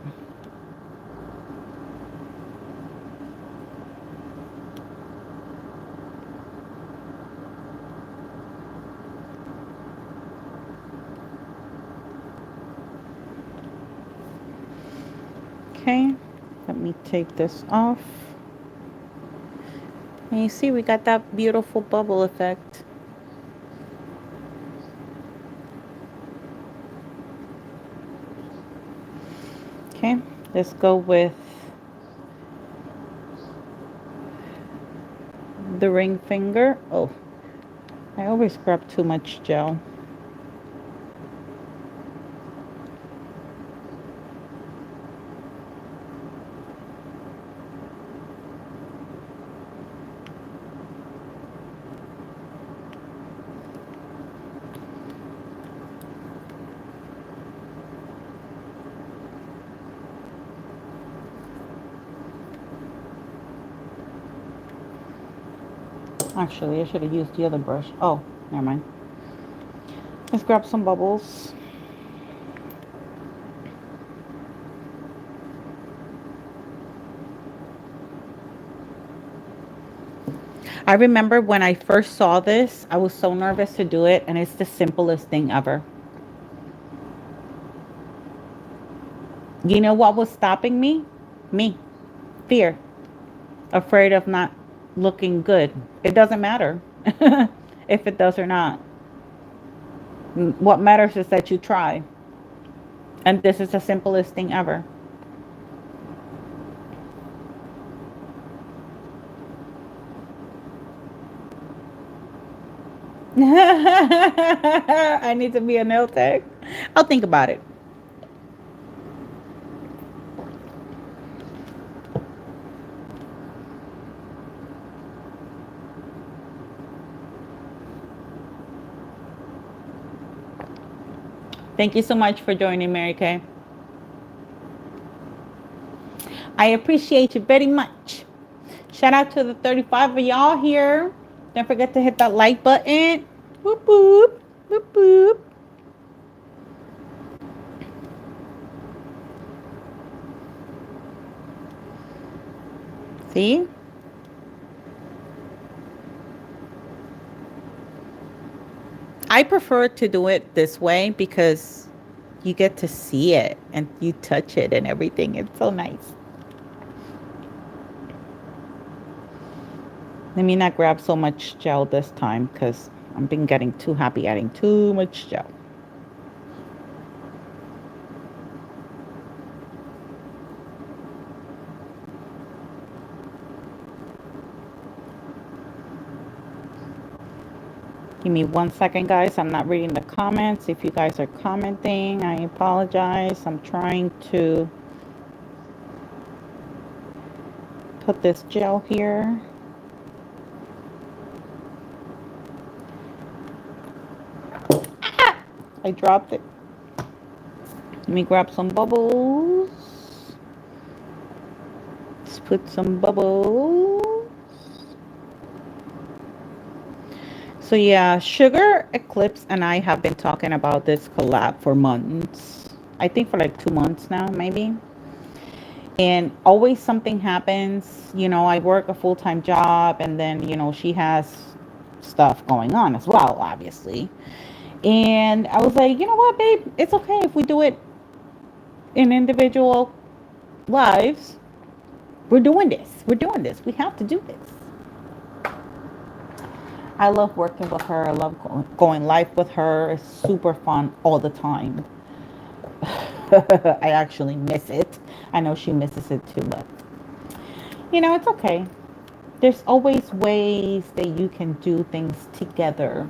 Okay, let me take this off. And you see we got that beautiful bubble effect. Okay, let's go with the ring finger. Oh, I always grab too much gel. Actually, I should have used the other brush. Oh, never mind. Let's grab some bubbles. I remember when I first saw this, I was so nervous to do it, and it's the simplest thing ever. You know what was stopping me? Me. Fear. Afraid of not looking good. It doesn't matter if it does or not. What matters is that you try. And this is the simplest thing ever. I need to be a nail tech. I'll think about it. Thank you so much for joining, Mary Kay. I appreciate you very much. Shout out to the 35 of y'all here. Don't forget to hit that like button. Whoop, whoop, whoop, whoop. See? I prefer to do it this way because you get to see it and you touch it and everything. It's so nice. Let me not grab so much gel this time because I've been getting too happy adding too much gel. Give me 1 second, guys. I'm not reading the comments. If you guys are commenting, I apologize. I'm trying to put this gel here. I dropped it. Let me grab some bubbles. Let's put some bubbles. So yeah, Sugar Eclipse and I have been talking about this collab for months. I think for like 2 months now, maybe. And always something happens. You know, I work a full-time job, and then, you know, she has stuff going on as well, obviously. And I was like, you know what, babe? It's okay if we do it in individual lives. We're doing this. We're doing this. We have to do this. I love working with her. I love going live with her. It's super fun all the time. I actually miss it. I know she misses it too, but you know, it's okay. There's always ways that you can do things together.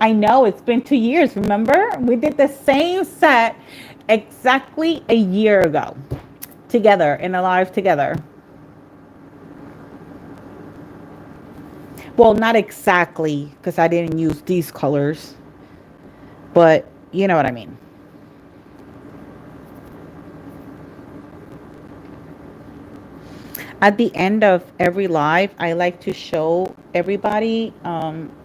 I know it's been 2 years, remember? We did the same set exactly a year ago. Together, in a live together. Well, not exactly, because I didn't use these colors. But you know what I mean. At the end of every live, I like to show everybody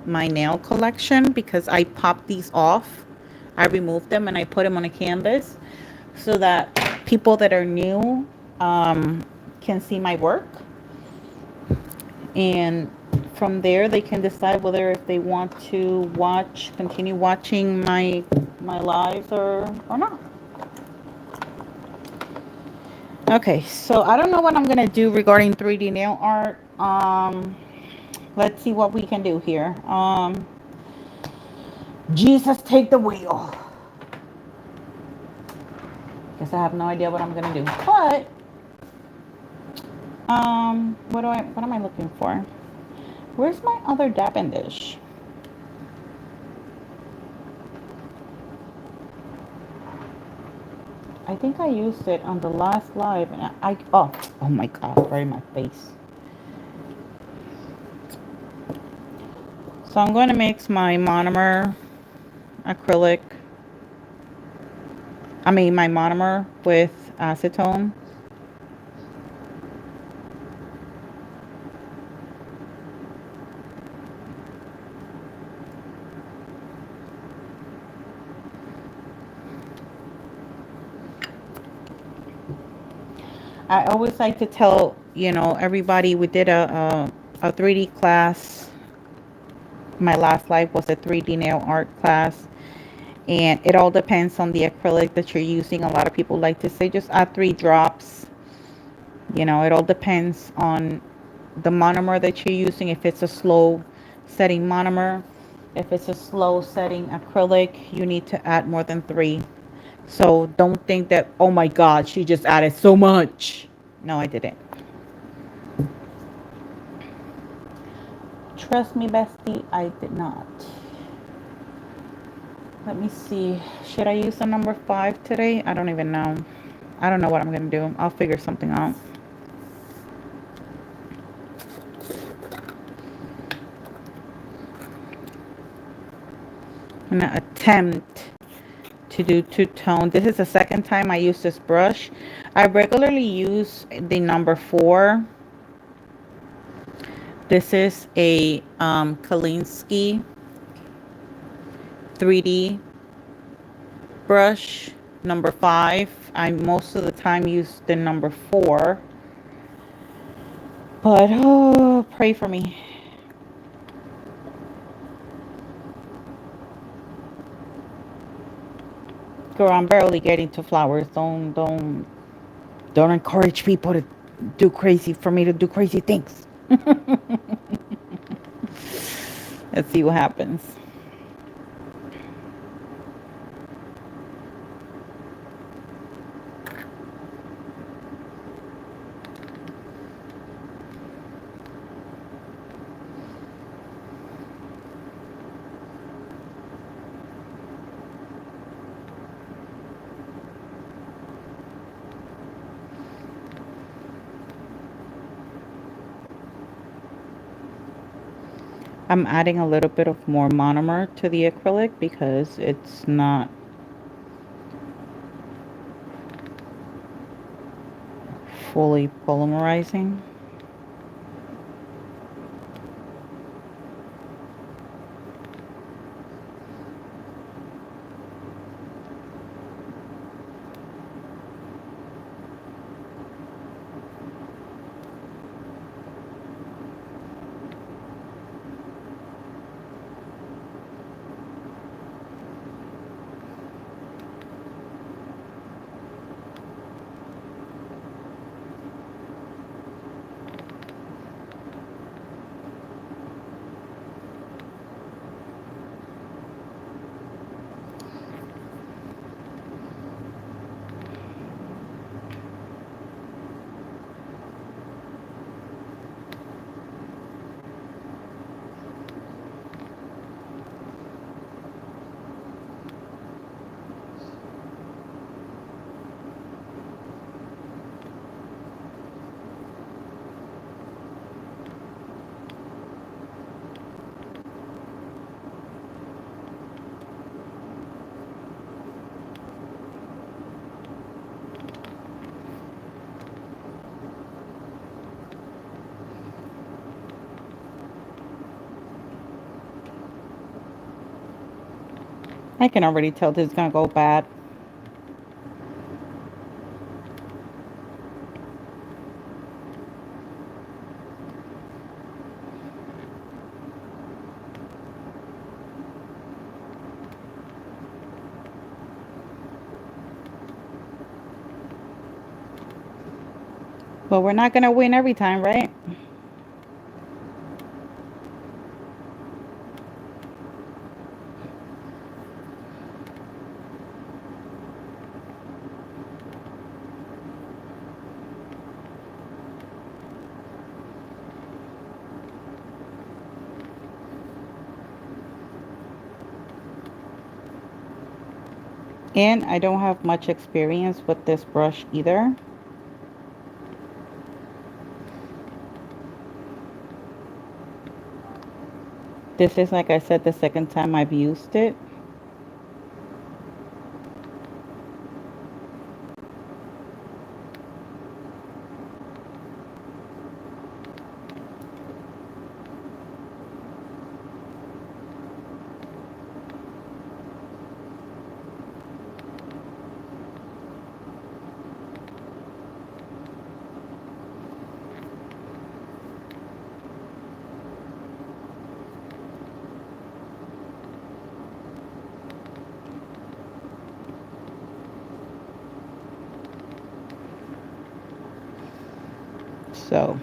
my nail collection because I pop these off. I remove them and I put them on a canvas so that people that are new can see my work. And from there they can decide whether if they want to continue watching my lives or not. Okay, so I don't know what I'm gonna do regarding 3D nail art. Let's see what we can do here. Jesus, take the wheel. Guess I have no idea what I'm gonna do. But what am I looking for? Where's my other dabbing dish? I think I used it on the last live and oh my god, right in my face. So I'm going to mix my monomer acrylic, my monomer with acetone. I always like to tell, everybody, we did a 3D class. My last live was a 3D nail art class. And it all depends on the acrylic that you're using. A lot of people like to say just add 3 drops. It all depends on the monomer that you're using. If it's a slow setting monomer, if it's a slow setting acrylic, you need to add more than 3. So don't think that, oh my god, she just added so much. No, I didn't. Trust me, bestie, I did not. Let me see. Should I use the number 5 today? I don't even know. I don't know what I'm going to do. I'll figure something out. I'm going to attempt to do two-tone. This is the second time I use this brush. I regularly use the number 4. This is a Kalinsky 3D brush, number 5. I most of the time use the number 4. But, oh, pray for me. Girl, I'm barely getting to flowers. Don't encourage people to do crazy, for me to do crazy things. Let's see what happens. I'm adding a little bit of more monomer to the acrylic because it's not fully polymerizing. I can already tell this is going to go bad. But we're not gonna win every time, right? And I don't have much experience with this brush either. This is, like I said, the second time I've used it. So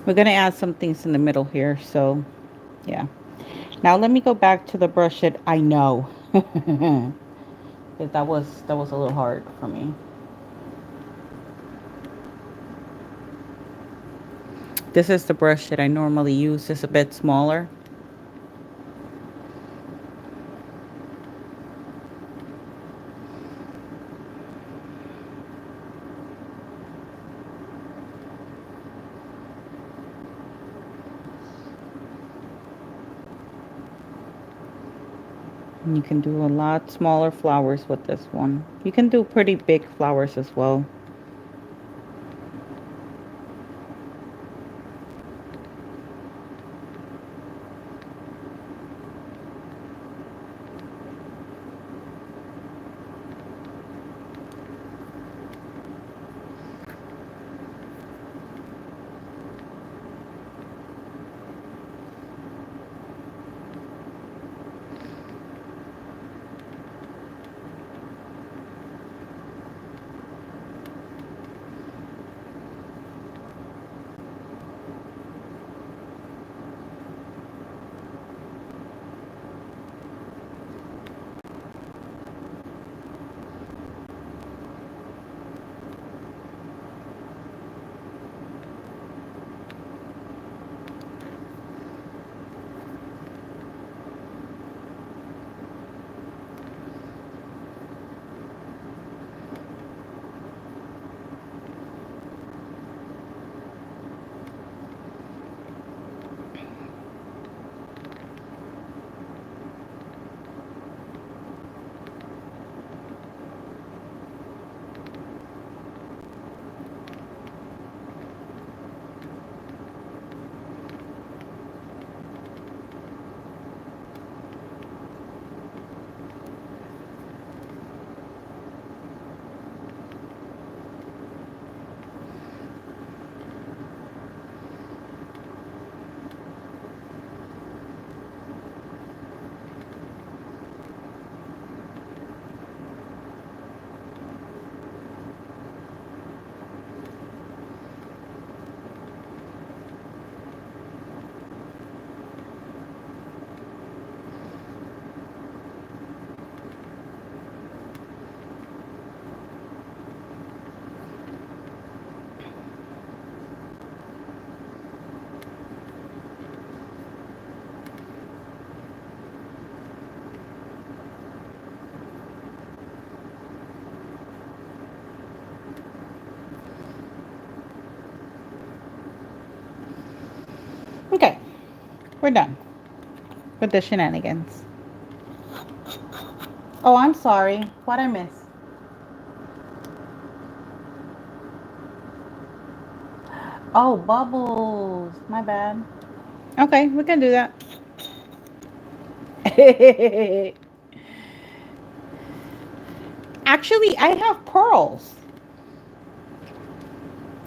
we're gonna add some things in the middle here. So yeah. Now let me go back to the brush that I know. That was a little hard for me. This is the brush that I normally use. It's a bit smaller. And you can do a lot smaller flowers with this one. You can do pretty big flowers as well. We're done with the shenanigans. Oh, I'm sorry. What I miss? Oh, bubbles. My bad. Okay, we can do that. Actually, I have pearls.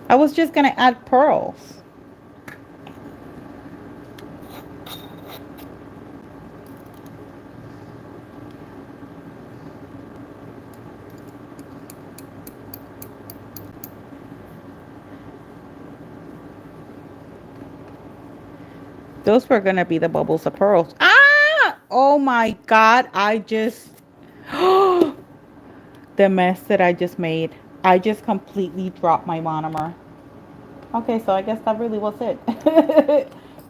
I was just gonna add pearls. Those were gonna be the bubbles of pearls. Ah! Oh my god, I just the mess that I just made. I just completely dropped my monomer. Okay, so I guess that really was it.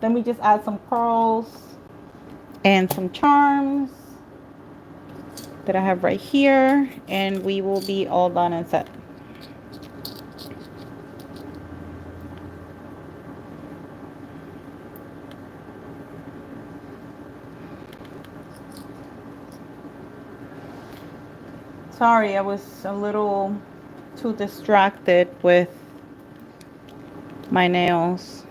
Then we just add some pearls and some charms that I have right here, and we will be all done and set. Sorry, I was a little too distracted with my nails.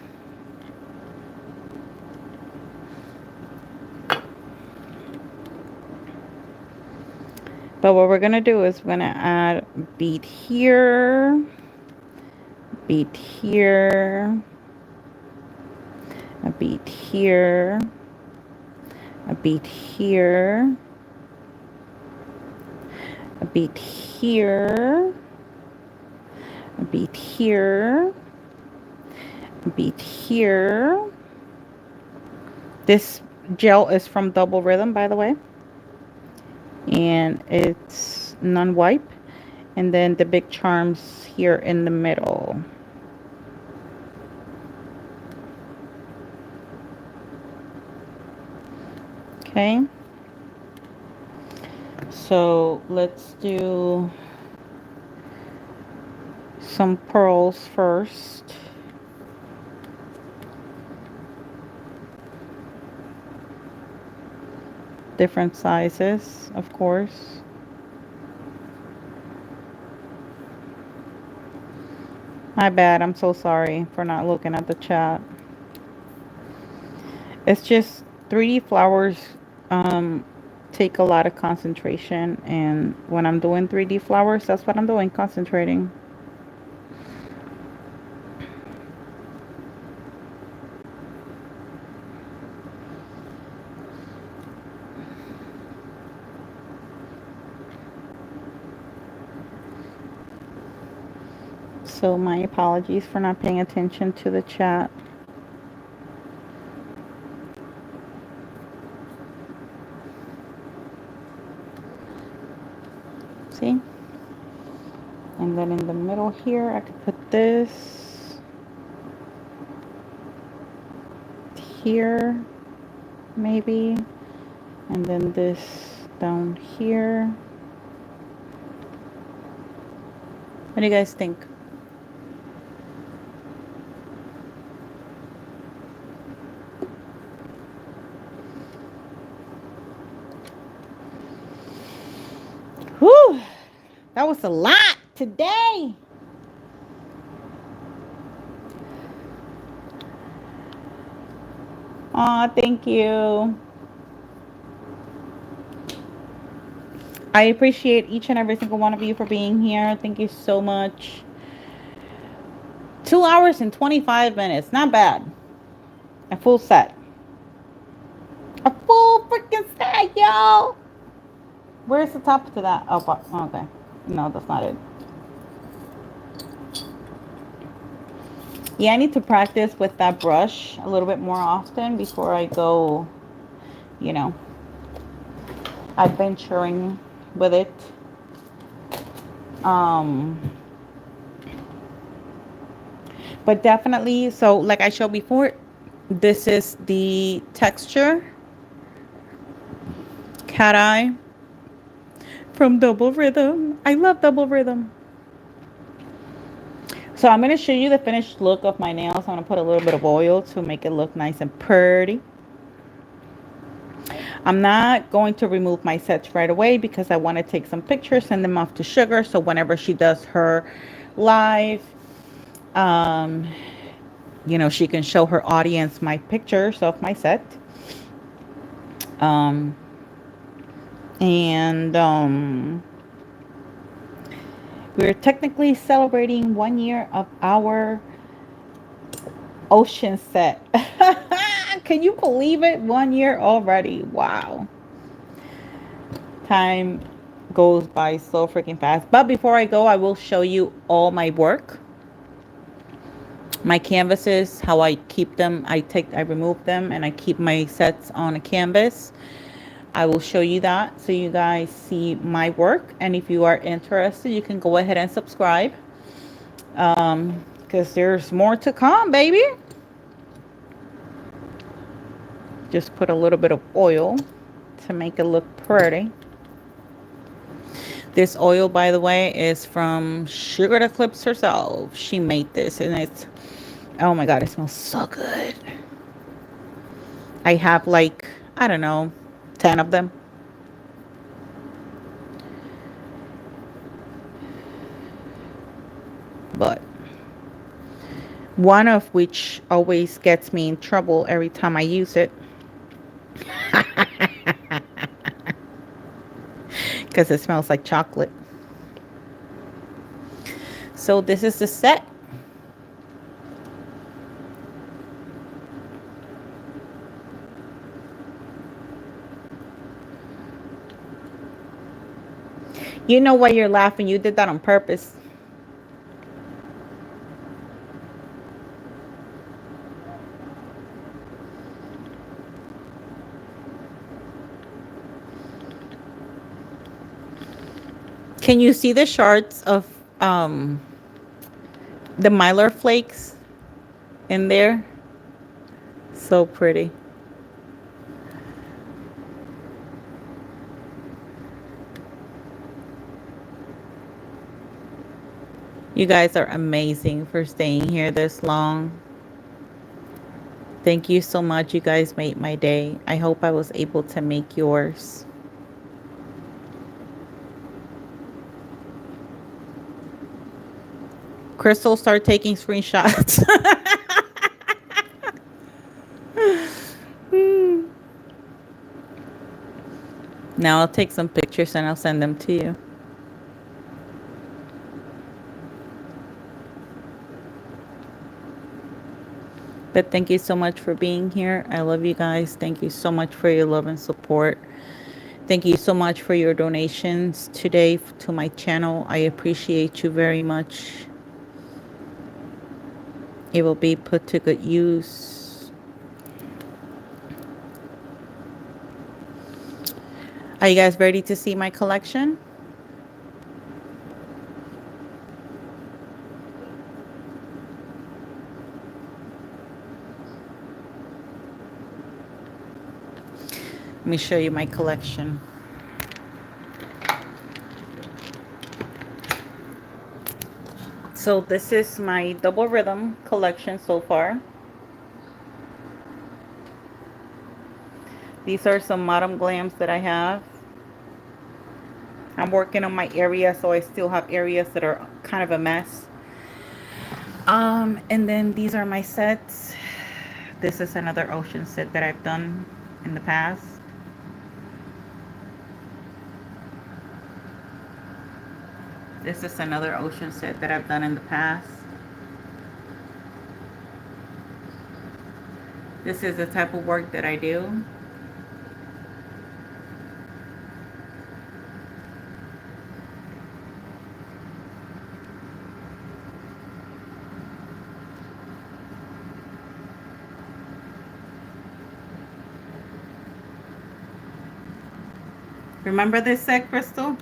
But what we're gonna do is we're gonna add bead here, bead here, a bead here, a bead here, a bead here, a bead here, a bead here. This gel is from Double Rhythm, by the way, and it's non-wipe. And then the big charms here in the middle. Okay, so let's do some pearls first. Different sizes, of course. My bad, I'm so sorry for not looking at the chat. It's just 3D flowers take a lot of concentration, and when I'm doing 3D flowers, that's what I'm doing, concentrating. So my apologies for not paying attention to the chat. See? And then in the middle here, I could put this here, maybe. And then this down here. What do you guys think? Whew, that was a lot today. Aw, thank you. I appreciate each and every single one of you for being here. Thank you so much. 2 hours and 25 minutes. Not bad. A full set. A full freaking set, yo. Where's the top to that? Oh, okay. No, that's not it. Yeah, I need to practice with that brush a little bit more often before I go, you know, adventuring with it. But definitely, so like I showed before, this is the texture cat eye from Double Rhythm. I love Double Rhythm. So I'm going to show you the finished look of my nails. I'm going to put a little bit of oil to make it look nice and pretty. I'm not going to remove my sets right away because I want to take some pictures, send them off to Sugar. So whenever she does her live, um, you know, she can show her audience my pictures of my set. Um, and we're technically celebrating 1 year of our ocean set. Can you believe it? 1 year already. Wow. Time goes by so freaking fast. But before I go, I will show you all my work. My canvases, how I keep them. I remove them and I keep my sets on a canvas. I will show you that so you guys see my work. And if you are interested, you can go ahead and subscribe. Because there's more to come, baby. Just put a little bit of oil to make it look pretty. This oil, by the way, is from Sugar the Clips herself. She made this and it's, oh my God, it smells so good. I have like, I don't know, 10 of them. But one of which always gets me in trouble every time I use it. Because it smells like chocolate. So this is the set. You know why you're laughing. You did that on purpose. Can you see the shards of the mylar flakes in there? So pretty. You guys are amazing for staying here this long. Thank you so much. You guys made my day. I hope I was able to make yours. Crystal, start taking screenshots. Now I'll take some pictures and I'll send them to you. But thank you so much for being here. I love you guys. Thank you so much for your love and support. Thank you so much for your donations today to my channel. I appreciate you very much. It will be put to good use. Are you guys ready to see my collection? Let me show you my collection. So this is my double rhythm collection so far. These are some Madame Glams that I have. I'm working on my area, so I still have areas that are kind of a mess. And then these are my sets. This is another ocean set that I've done in the past. This is another ocean set that I've done in the past. This is the type of work that I do. Remember this set, Crystal?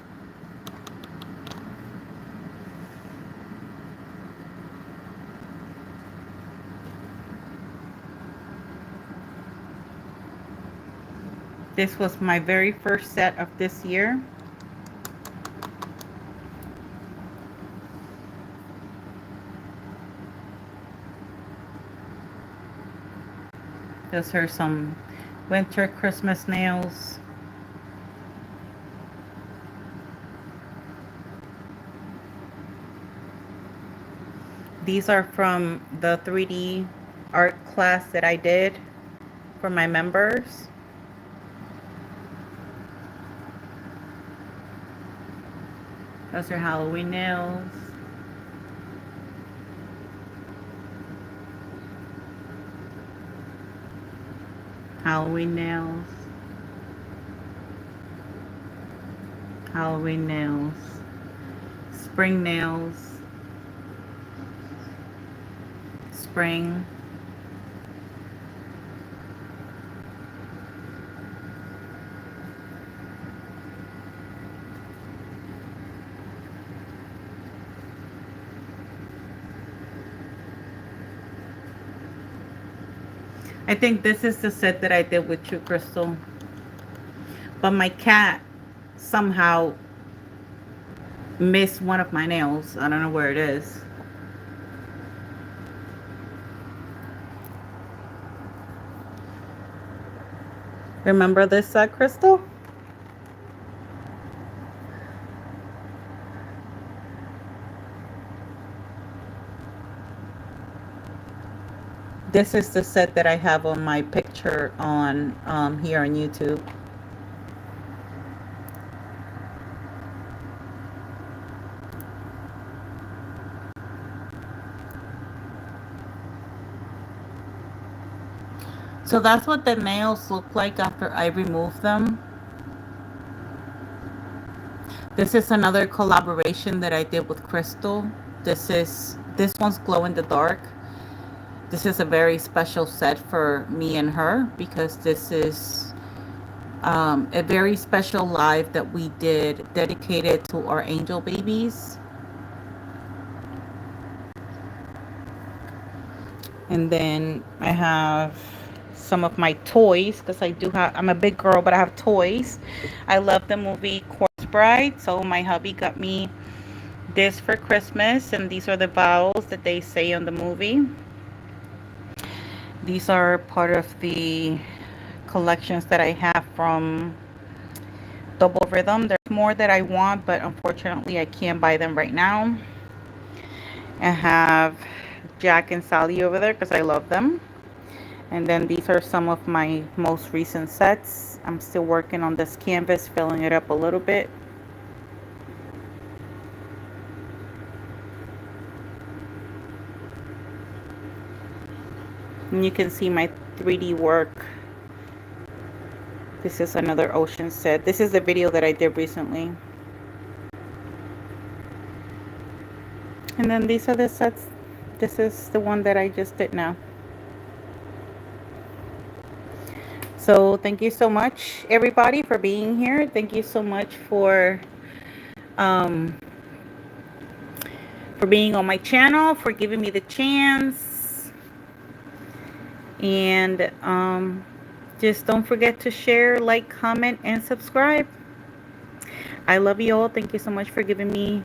This was my very first set of this year. Those are some Winter Christmas nails. These are from the 3D art class that I did for my members. Those are Halloween nails. Halloween nails. Halloween nails. Spring nails. Spring. I think this is the set that I did with True Crystal. But my cat somehow missed one of my nails. I don't know where it is. Remember this set, Crystal? This is the set that I have on my picture on here on YouTube. So that's what the nails look like after I remove them. This is another collaboration that I did with Crystal. This one's glow in the dark. This is a very special set for me and her because this is a very special live that we did dedicated to our angel babies. And then I have some of my toys because I'm a big girl, but I have toys. I love the movie Corpse Bride, so my hubby got me this for Christmas, and these are the vows that they say on the movie. These are part of the collections that I have from Double Rhythm. There's more that I want, but unfortunately I can't buy them right now. I have Jack and Sally over there because I love them. And then these are some of my most recent sets. I'm still working on this canvas, filling it up a little bit. And you can see my 3D work. This is another ocean set. This is the video that I did recently. And then these are the sets. This is the one that I just did now. So thank you so much, everybody, for being here. Thank you so much for being on my channel, for giving me the chance. And just don't forget to share, like, comment, and subscribe. I love you all. Thank you so much for giving me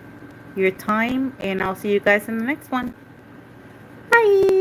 your time, and I'll see you guys in the next one. Bye.